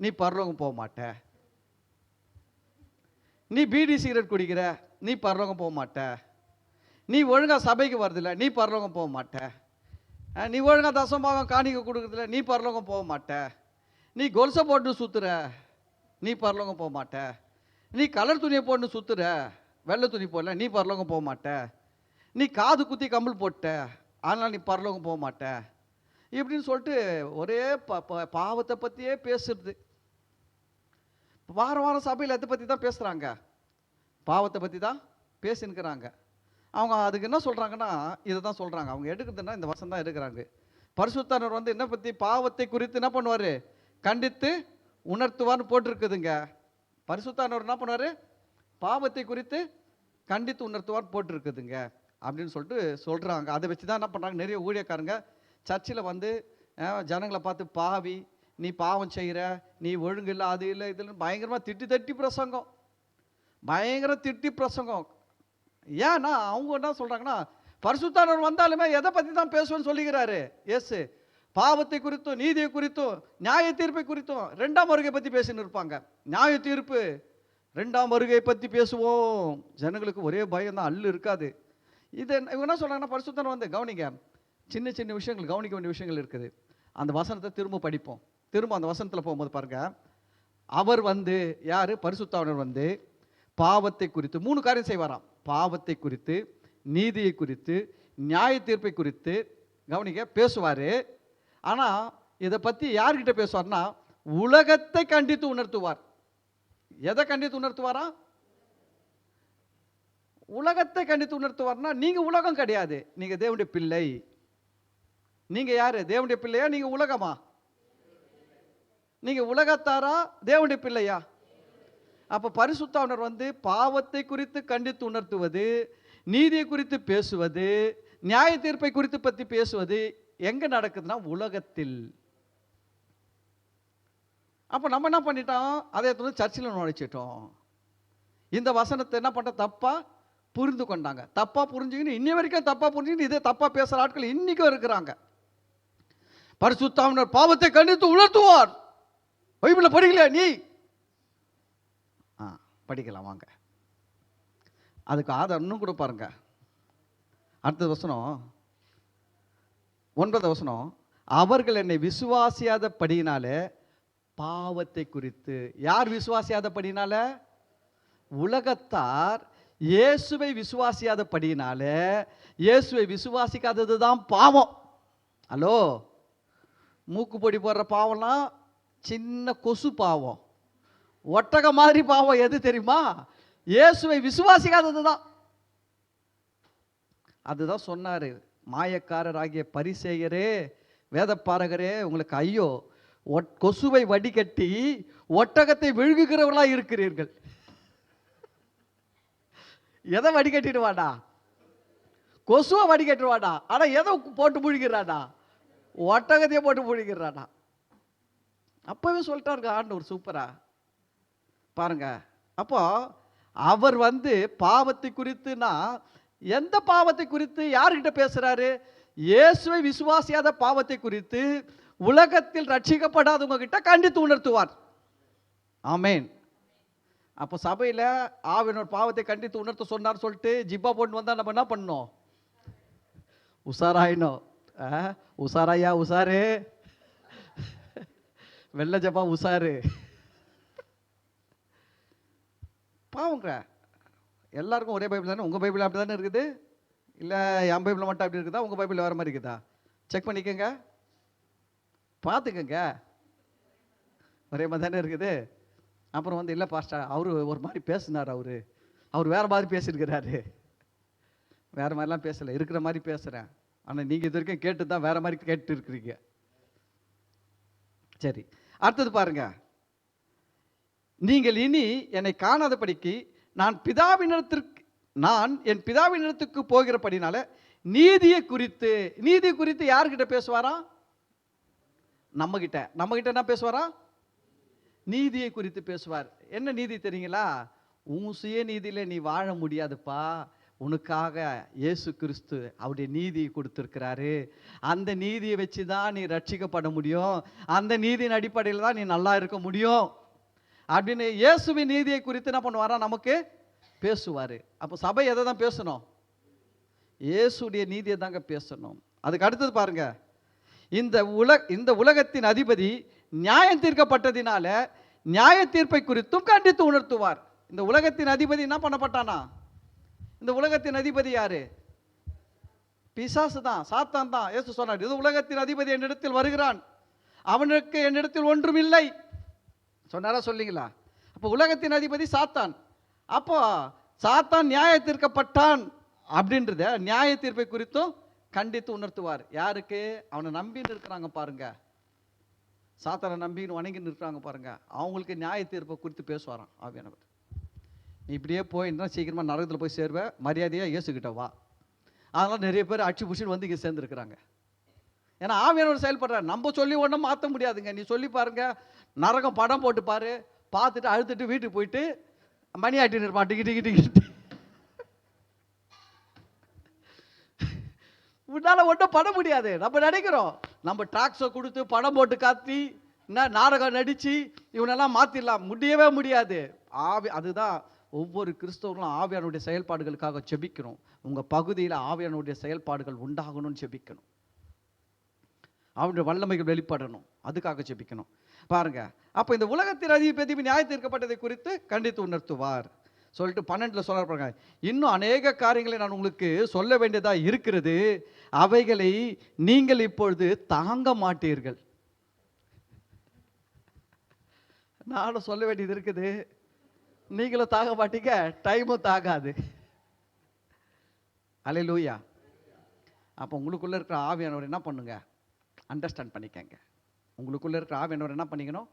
நீ பரலோகம் போக மாட்ட, நீ பீடி சிகரெட் குடிக்கிற நீ பரலோகம் போக மாட்ட, நீ ஒழுங்காக சபைக்கு வரதில்லை நீ பரலோகம் போக மாட்ட, நீ ஒழுங்காக தசம்பாகம் காணிக்க கொடுக்குறதில்ல நீ பரலோகம் போக மாட்ட, நீ கொலுசை போட்டு சுற்றுற நீ பரலோகம் போக மாட்ட, நீ கலர் துணியை போட்டு சுற்றுற வெள்ளை துணி போடல நீ பரலோகம் போக மாட்ட, நீ காது குத்தி கம்பல் போட்ட அதனால் நீ பரலோகம் போக மாட்ட, இப்படின்னு சொல்லிட்டு ஒரே பாவத்தை பற்றியே பேசுறது. வாரம் வாரம் சபையில் எதை பற்றி தான் பேசுகிறாங்க, பாவத்தை பற்றி தான் பேசினுக்கிறாங்க. அவங்க அதுக்கு என்ன சொல்கிறாங்கன்னா இதை தான் சொல்கிறாங்க. அவங்க எடுக்கிறதுனா இந்த வசனம் தான் எடுக்கிறாங்க. பரிசுத்தானவர் வந்து என்ன பற்றி, பாவத்தை குறித்து என்ன பண்ணுவார், கண்டித்து உணர்த்துவார்னு போட்டிருக்குதுங்க. பரிசுத்தானவர் என்ன பண்ணுவார், பாவத்தை குறித்து கண்டித்து உணர்த்துவார் போட்டிருக்குதுங்க அப்படின்னு சொல்லிட்டு சொல்கிறாங்க. அதை வச்சு தான் என்ன பண்ணுறாங்க, நிறைய ஊழியக்காரங்க சர்ச்சில் வந்து ஜனங்களை பார்த்து பாவி, நீ பாவம் செய்கிற, நீ ஒழுங்கு இல்லை, அது இல்லை, இதில் பயங்கரமாக தட்டி பிரசங்கம், பயங்கர திட்டி பிரசங்கம். ஏன்னா அவங்க என்ன சொல்கிறாங்கன்னா, பரிசுத்தானவர் வந்தாலுமே எதை பற்றி தான் பேசுவேன்னு சொல்லிக்கிறாரு இயேசு. பாவத்தை குறித்தும் நீதியை குறித்தும் நியாய தீர்ப்பை குறித்தும் 2ஆம் வருகை பற்றி பேசின்னு இருப்பாங்க. நியாய தீர்ப்பு 2ஆம் வருகை பற்றி பேசுவோம். ஜனங்களுக்கு ஒரே பயம் தான், அள்ளு இருக்காது. இது இவங்க என்ன சொல்கிறாங்கன்னா, பரிசுத்தானவர் வந்து கவனிங்க, சின்ன சின்ன விஷயங்கள் கவனிக்க வேண்டிய விஷயங்கள் இருக்குது. அந்த வசனத்தை திரும்ப படிப்போம். திரும்ப அந்த வசனத்தில் போகும்போது பாருங்க, அவர் வந்து யார், பரிசுத்தானவர் வந்து பாவத்தை குறித்து 3 காரியம் செய்வாராம். பாவத்தை குறித்து, நீதியை குறித்து, நியாய தீர்ப்பை குறித்து கவனிக்க பேசுவார். ஆனால் இதை பற்றி யார்கிட்ட பேசுவார்னா, உலகத்தை கண்டித்து உணர்த்துவார். எதை கண்டித்து உணர்த்துவாரா, உலகத்தை கண்டித்து உணர்த்துவார்னா, நீங்க உலகம் கிடையாது, நீங்க தேவனுடைய பிள்ளை. நீங்க யாரு, தேவனுடைய பிள்ளையா, நீங்க உலகமா, நீங்க உலகத்தாரா தேவனுடைய பிள்ளையா? அப்ப பரிசுத்தானவர் வந்து பாவத்தை குறித்து கண்டித்து உணர்த்துவது, நீதியை குறித்து பேசுவது, நியாய தீர்ப்பை குறித்து பற்றி பேசுவது எங்க நடக்குதுன்னா உலகத்தில். அப்ப நம்ம என்ன பண்ணிட்டோம், அதை சர்ச்சில் நுழைச்சிட்டோம். இந்த வசனத்தை என்ன பண்ண, தப்பா புரிந்து கொண்டாங்க. தப்பா புரிஞ்சுக்கின்னு இன்னி வரைக்கும் தப்பா புரிஞ்சுக்கின்னு இதே தப்பா பேசுற ஆட்கள் இன்னைக்கும் இருக்கிறாங்க. பரிசுத்தானவர் பாவத்தை கண்டித்து உணர்த்துவார். பைபிளை படிக்கல நீ, படிக்கலாம் வாங்க. அதுக்கு ஆதாரம் இன்னும் கூட பாருங்க. அடுத்த வசனம் 9வது வசனம், அவர்கள் என்னை விசுவாசியாத படியினாலே பாவத்தை குறித்து. யார் விசுவாசியாத படியினால, உலகத்தார் இயேசுவை விசுவாசியாத படியினாலே, இயேசுவை விசுவாசிக்காதது தான் பாவம். ஹலோ, மூக்கு பொடி போடுற பாவம்லாம் சின்ன கொசு பாவம். ஒட்டக மாதிரி பாவம் எது தெரியுமா, இயேசுவை விசுவாசிக்காதது தான். அதுதான் சொன்னாரு, மாயக்காரர் ஆகிய பரிசேயரே வேத பாரகரே உங்களுக்கு ஐயோ, கொசுவை வடிகட்டி ஒட்டகத்தை விழுகுகிறவர்களா இருக்கிறீர்கள். எதை வடிகட்டிடுவாடா? கொசுவை வடிகட்டுவாடா. ஆனா எதை போட்டு முழுகிறாடா? ஒட்டகத்தையே போட்டு முழுகிறாடா. அப்பவே சொல்லிட்டாருங்க ஆண்டவர் சூப்பரா பாருங்க. அப்போ அவர் பாவத்தை குறித்துனா எந்த பாவத்தை குறித்து யார்கிட்ட பேசுறாரு? இயேசுவை விசுவாசியாத பாவத்தை குறித்து உலகத்தில் ரட்சிக்கப்படாதவங்க கிட்ட கண்டித்து உணர்த்துவார். ஆமேன். அப்போ சபையில் ஆவியானவர் பாவத்தை கண்டித்து உணர்த்த சொன்னார் சொல்லிட்டு ஜிப்பா போட்டு வந்தா நம்ம என்ன பண்ணோம்? உஷாராயினோம். உஷாராயா உஷாரு, வெள்ள ஜப்பா உஷாரு. பாவங்க எல்லாருக்கும் ஒரே பைபிள் தானே? உங்கள் பைபிள் அப்படி தானே இருக்குது? இல்லை என் பைபிள் மட்டும் அப்படி இருக்குதா? உங்கள் பைபிள் வேறு மாதிரி இருக்குதா? செக் பண்ணிக்கோங்க, பார்த்துக்கங்க. ஒரே மாதிரி தானே இருக்குது. அப்புறம் இல்லை பாஸ்டர் அவரு ஒரு மாதிரி பேசினார், அவர் வேறு மாதிரி பேசியிருக்கிறாரு. வேறு மாதிரிலாம் பேசலை, இருக்கிற மாதிரி பேசுகிறேன். ஆனால் நீங்கள் இது வரைக்கும் கேட்டு தான் வேறு மாதிரி கேட்டு இருக்கிறீங்க. சரி, அடுத்தது பாருங்க. நீங்கள் இனி என்னை காணாதபடிக்கு நான் என் பிதாவினிடத்துக்கு போகிறபடினால நீதியை குறித்து யார்கிட்ட பேசுவாரா? நம்ம கிட்ட என்ன பேசுவாரா? நீதியை குறித்து பேசுவார். என்ன நீதி தெரியுங்களா? உன் சுய நீதியில நீ வாழ முடியாதுப்பா, உனக்காக இயேசு கிறிஸ்து அவருடைய நீதியை கொடுத்திருக்கிறாரு. அந்த நீதியை வச்சு தான் நீ ரட்சிக்கப்பட முடியும். அந்த நீதியின் அடிப்படையில் தான் நீ நல்லா இருக்க முடியும் அப்படின்னு இயேசுவின் நீதியை குறித்து என்ன பண்ணுவாரா? நமக்கு பேசுவார். அப்போ சபை எதை தான் பேசணும்? இயேசுடைய நீதியை தாங்க பேசணும். அதுக்கு அடுத்தது பாருங்க. இந்த உலகத்தின் அதிபதி நியாயம் தீர்க்கப்பட்டதினால நியாய தீர்ப்பை குறித்தும் கண்டித்து உணர்த்துவார். இந்த உலகத்தின் அதிபதி என்ன பண்ணப்பட்டானா? இந்த உலகத்தின் அதிபதி யாரு? பிசாசு தான், சாத்தான் தான். இயேசு சொன்னார், இது உலகத்தின் அதிபதி என்னிடத்தில் வருகிறான், அவனுக்கு என்னிடத்தில் ஒன்றும் இல்லை சொன்னாரா? சொல்லிங்களா? அப்போ உலகத்தின் அதிபதி சாத்தான். அப்போ சாத்தான் நியாய தீர்க்கப்பட்டான் அப்படின்றத நியாய தீர்ப்பை குறித்தும் கண்டித்து உணர்த்துவார். யாருக்கு? அவனை நம்பின்னு இருக்கிறாங்க பாருங்க, சாத்தானை நம்பின்னு வணங்கின்னு இருக்கிறாங்க பாருங்க, அவங்களுக்கு நியாய தீர்ப்பை குறித்து பேசுவாராம் ஆவியானவர். நீ இப்படியே போயின்னா சீக்கிரமாக நரகத்தில் போய் சேருவேன், மரியாதையாக இயேசுகிட்ட வா. அதனால் நிறைய பேர் அடிச்சு புடிச்சுன்னு இங்கே சேர்ந்துருக்குறாங்க. ஏன்னா ஆவியானவர் செயல்படுறார். நம்ம சொல்லி ஒன்றும் மாற்ற முடியாதுங்க. நீ சொல்லி பாருங்க, நரகம் படம் போட்டு பாரு, பார்த்துட்டு அழுத்துட்டு வீட்டுக்கு போயிட்டு மணி ஆட்டின்னு இருப்பான் டிக்கி டிக்கி டிக்கி. உன்னால ஒன்றும் பண்ண முடியாது. நம்ம நினைக்கிறோம் நம்ம டாக்ஸை கொடுத்து படம் போட்டு காத்தி நாடகம் நடிச்சு இவனெல்லாம் மாற்றிடலாம். முடியவே முடியாது. அதுதான் ஒவ்வொரு கிறிஸ்தவர்களும் ஆவியானுடைய செயல்பாடுகளுக்காக ஜெபிக்கணும். உங்கள் பகுதியில் ஆவியானுடைய செயல்பாடுகள் உண்டாகணும்னு ஜெபிக்கணும். அவனுடைய வல்லமைகள் வெளிப்படணும், அதுக்காக ஜெபிக்கணும். பாருங்க, அப்போ இந்த உலகத்தின் அதிபதி நியாய தீர்க்கப்பட்டதை குறித்து கண்டித்து உணர்த்துவார் சொல்லிட்டு 12 சொல்றாங்க. இன்னும் அநேக காரியங்களை நான் உங்களுக்கு சொல்ல வேண்டியதா இருக்கிறது, அவைகளை நீங்கள் இப்பொழுது தாங்க மாட்டீர்கள். நானும் சொல்ல வேண்டியது இருக்குது, நீங்களும் தாங்க மாட்டீங்க, டைமும் தாங்காது. அல்லேலூயா. அப்போ உங்களுக்குள்ள இருக்கிற ஆவியானவர் என்ன பண்ணுங்க? அண்டர்ஸ்டாண்ட் பண்ணிக்கங்க. உங்களுக்குள்ள இருக்கிற ஆவியானவர் என்ன பண்ணிக்கணும்?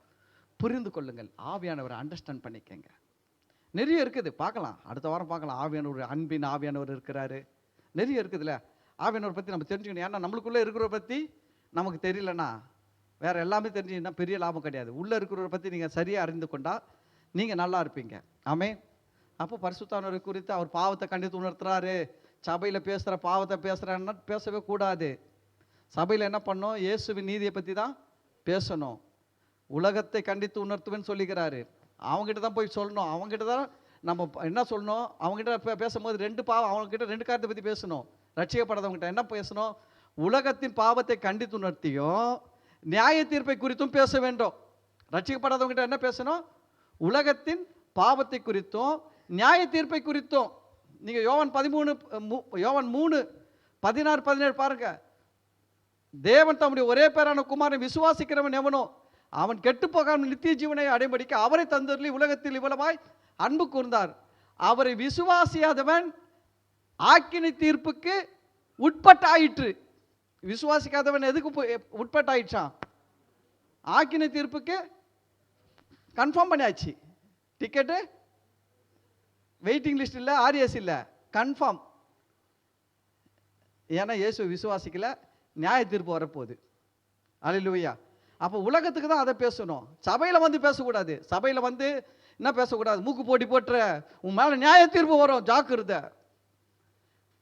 புரிந்து கொள்ளுங்கள். ஆவியானவரை அண்டர்ஸ்டாண்ட் பண்ணிக்கங்க. நிறைய இருக்குது, பார்க்கலாம், அடுத்த வாரம் பார்க்கலாம். ஆவியானவர், அன்பின் ஆவியானவர் இருக்கிறாரு, நிறைய இருக்குதுல்ல. ஆவியானவர் பற்றி நம்ம தெரிஞ்சுக்கணும். ஏன்னா நம்மளுக்குள்ளே இருக்கிறவரை பற்றி நமக்கு தெரியலன்னா வேறு எல்லாமே தெரிஞ்சுன்னா பெரிய லாபம் கிடையாது. உள்ளே இருக்கிறவரை பற்றி நீங்கள் சரியாக அறிந்து கொண்டால் நீங்கள் நல்லா இருப்பீங்க. ஆமென். அப்போ பரிசுத்தானவரை குறித்து அவர் பாவத்தை கண்டித்து உணர்த்துறாரு. சபையில் பேசுகிற பாவத்தை பேசுகிறேன்னா பேசவே கூடாது. சபையில் என்ன பண்ணோம்? இயேசுவின் நீதியை பற்றி தான் பேசணும். உலகத்தை கண்டித்து உணர்த்துவேன்னு சொல்லிக்கிறாரு. அவங்ககிட்ட தான் போய் சொல்லணும். அவங்ககிட்ட தான் நம்ம என்ன சொல்லணும்? அவங்ககிட்ட பேசும்போது அவங்ககிட்ட 2 காரியத்தை பற்றி பேசணும். ரட்சிக்கப்படாதவங்ககிட்ட என்ன பேசணும்? உலகத்தின் பாவத்தை கண்டித்து உணர்த்தியும் நியாய தீர்ப்பை குறித்தும் பேச வேண்டும். ரட்சிக்கப்படாதவங்ககிட்ட என்ன பேசணும்? உலகத்தின் பாவத்தை குறித்தும் நியாய தீர்ப்பை குறித்தும். நீங்கள் யோவான் 3:16-17 பாருங்க. தேவன் தம்முடைய ஒரே பேரான குமாரனை விசுவாசிக்கிறவன் எவனோ அவன் கெட்டு போகாமல் நித்திய ஜீவனை அடைபடிக்க அவரை தந்தருளி உலகத்தில் இவ்வளவாய் அன்பு கூர்ந்தார். அவரை விசுவாசியாதவன் ஆக்கினை தீர்ப்புக்கு உட்பட்டாயிற்று. விசுவாசிக்காதவன் எதுக்கு உட்பட்டாயிடுச்சான்? ஆக்கினை தீர்ப்புக்கு கன்ஃபார்ம் பண்ணியாச்சு. டிக்கெட்டு வெயிட்டிங் லிஸ்ட் இல்லை, ஆர்எஸ் இல்லை, கன்ஃபார்ம். ஏன்னா இயேசு விசுவாசிக்கல, நியாய தீர்ப்பு வரப்போகுது. அல்லேலூயா. அப்போ உலகத்துக்கு தான் அதை பேசணும், சபையில் வந்து பேசக்கூடாது. சபையில் வந்து என்ன பேசக்கூடாது? மூக்கு போட்டி போட்டுற, உன் மேலே நியாய தீர்ப்பு வரும், ஜாக்கிரதை.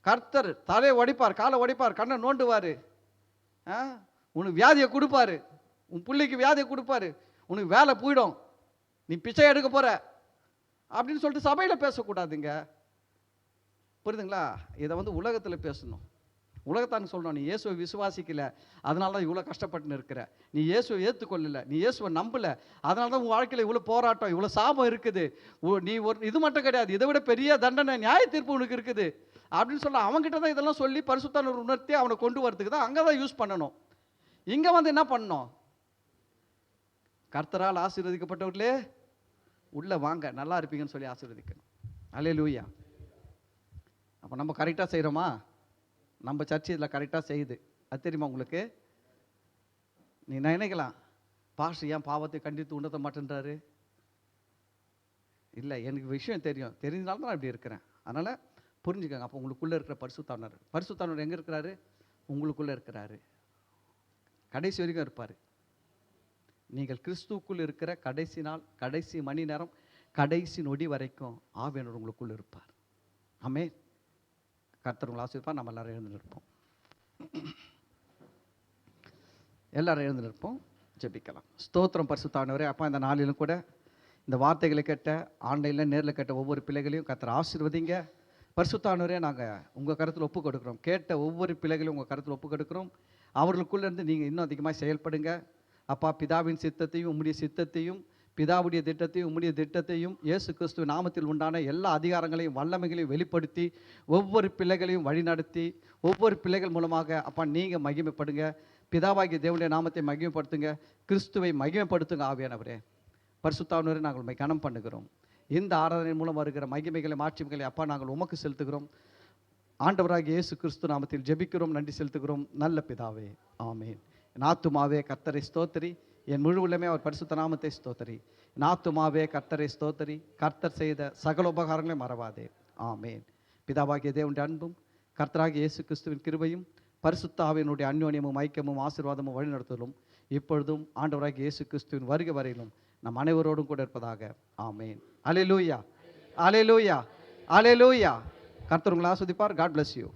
கர்த்தர் தலையை உடைப்பார், காலை உடைப்பார், கண்ணை நோண்டுவார், உனக்கு வியாதியை கொடுப்பாரு, உன் பிள்ளைக்கு வியாதியை கொடுப்பாரு, உனக்கு வேலை போயிடும், நீ பிச்சை எடுக்க போற அப்படின்னு சொல்லிட்டு சபையில் பேசக்கூடாதுங்க. புரியுதுங்களா? இதை வந்து உலகத்தில் பேசணும். உலகத்தான்னு சொல்லணும், நீ இயேசுவை விசுவாசிக்கல, அதனால தான் இவ்வளோ கஷ்டப்பட்டுன்னு இருக்கிற. நீ இயேசுவை ஏற்றுக்கொள்ளல, நீ இயேசுவை நம்பல, அதனால தான் உன் வாழ்க்கையில் இவ்வளோ போராட்டம், இவ்வளோ சாபம் இருக்குது. நீ ஒரு இது மட்டும் கிடையாது, இதை விட பெரிய தண்டனை, நியாய தீர்ப்பு உனக்கு இருக்குது அப்படின்னு சொல்ல அவங்ககிட்ட தான் இதெல்லாம் சொல்லி பரிசுத்தானவர் உணர்த்தி அவனை கொண்டு வரதுக்கு தான் அங்கே தான் யூஸ் பண்ணணும். இங்கே வந்து என்ன பண்ணணும்? கர்த்தரால் ஆசீர்வதிக்கப்பட்டவர்களே உள்ளே வாங்க, நல்லா இருப்பீங்கன்னு சொல்லி ஆசீர்வதிக்கணும். அல்லேலூயா. அப்போ நம்ம கரெக்டாக செய்கிறோமா? நம்ம சர்ச்சு இதில் கரெக்டாக செய்யுது, அது தெரியுமா உங்களுக்கு? நீ நினைக்கலாம், பாஸ்டர் ஏன் பாவத்தை கண்டித்து உணர்த்த மாட்டேன்றாரு? இல்லை, எனக்கு விஷயம் தெரியும், தெரிஞ்சனால தான் நான் இப்படி இருக்கிறேன். அதனால் புரிஞ்சுக்கங்க. அப்போ உங்களுக்குள்ளே இருக்கிற பரிசுத்தானவர் எங்கே இருக்கிறாரு? உங்களுக்குள்ளே இருக்கிறாரு, கடைசி வரைக்கும் இருப்பார். நீங்கள் கிறிஸ்துவுக்குள் இருக்கிற கடைசி நாள், கடைசி மணி நேரம், கடைசி நொடி வரைக்கும் ஆவியானவர் உங்களுக்குள் இருப்பார். ஆமென். கர்த்தர் உங்களை ஆசீர்வதிப்பார். நம்ம எல்லாரும் எழுந்து நிற்போம். எல்லாரும் எழுந்து நிற்போம், ஜெபிக்கலாம். ஸ்தோத்திரம் பரிசுத்தானவரே. அப்பா, இந்த நாளிலும் கூட இந்த வார்த்தைகளை கேட்ட, ஆன்லைனில் நேரில் கேட்ட ஒவ்வொரு பிள்ளைகளையும் கர்த்தர் ஆசீர்வதிங்க. பரிசுத்தானவரே, நாங்கள் உங்கள் கருத்தில் ஒப்பு கொடுக்குறோம். கேட்ட ஒவ்வொரு பிள்ளைகளையும் உங்கள் கருத்தில் ஒப்பு கொடுக்குறோம். அவர்களுக்குள்ளேருந்து நீங்கள் இன்னும் அதிகமாக செயல்படுங்க. அப்பா, பிதாவின் சித்தத்தையும் உம்முடைய சித்தத்தையும், பிதாவுடைய திட்டத்தையும் உம்முடைய திட்டத்தையும், இயேசு கிறிஸ்துவ நாமத்தில் உண்டான எல்லா அதிகாரங்களையும் வல்லமைகளையும் வெளிப்படுத்தி ஒவ்வொரு பிள்ளைகளையும் வழிநடத்தி ஒவ்வொரு பிள்ளைகள் மூலமாக அப்பா நீங்கள் மகிமைப்படுங்க. பிதாவாகிய தேவனுடைய நாமத்தை மகிமைப்படுத்துங்க, கிறிஸ்துவை மகிமைப்படுத்துங்க. ஆவியானவரே, பரிசுத்தானவரே, நாங்கள் உம்மை கனம் பண்ணுகிறோம். இந்த ஆராதனை மூலம் வருகிற மகிமைகளை மாட்சிமைகளை அப்பா நாங்கள் உமக்கு செலுத்துகிறோம். ஆண்டவராகிய இயேசு கிறிஸ்து நாமத்தில் ஜெபிக்கிறோம், நன்றி செலுத்துகிறோம். நல்ல பிதாவே, ஆமேன். என் ஆத்துமாவே கர்த்தரை ஸ்தோத்திரி, என் முழு உள்ளமே அவர் பரிசுத்த நாமத்தை ஸ்தோத்திரி. என் ஆத்துமாவே கர்த்தரை ஸ்தோத்திரி, கர்த்தர் செய்த சகல உபகாரங்களையும் மறவாதே. ஆமேன். பிதாவாகிய தேவனுடைய அன்பும் கர்த்தராகிய இயேசு கிறிஸ்துவின் கிருபையும் பரிசுத்த ஆவியினுடைய அந்யோன்யமும் ஐக்கியமும் ஆசீர்வாதமும் வழிநடத்தலும் இப்பொழுதும் ஆண்டவராகிய இயேசு கிறிஸ்துவின் வருகை வரையிலும் நம் அனைவரோடும் கூட இருப்பதாக. ஆமேன். அல்லேலூயா, அல்லேலூயா, அல்லேலூயா. கர்த்தர் உங்களை ஆசீர்வதிப்பார். God bless you.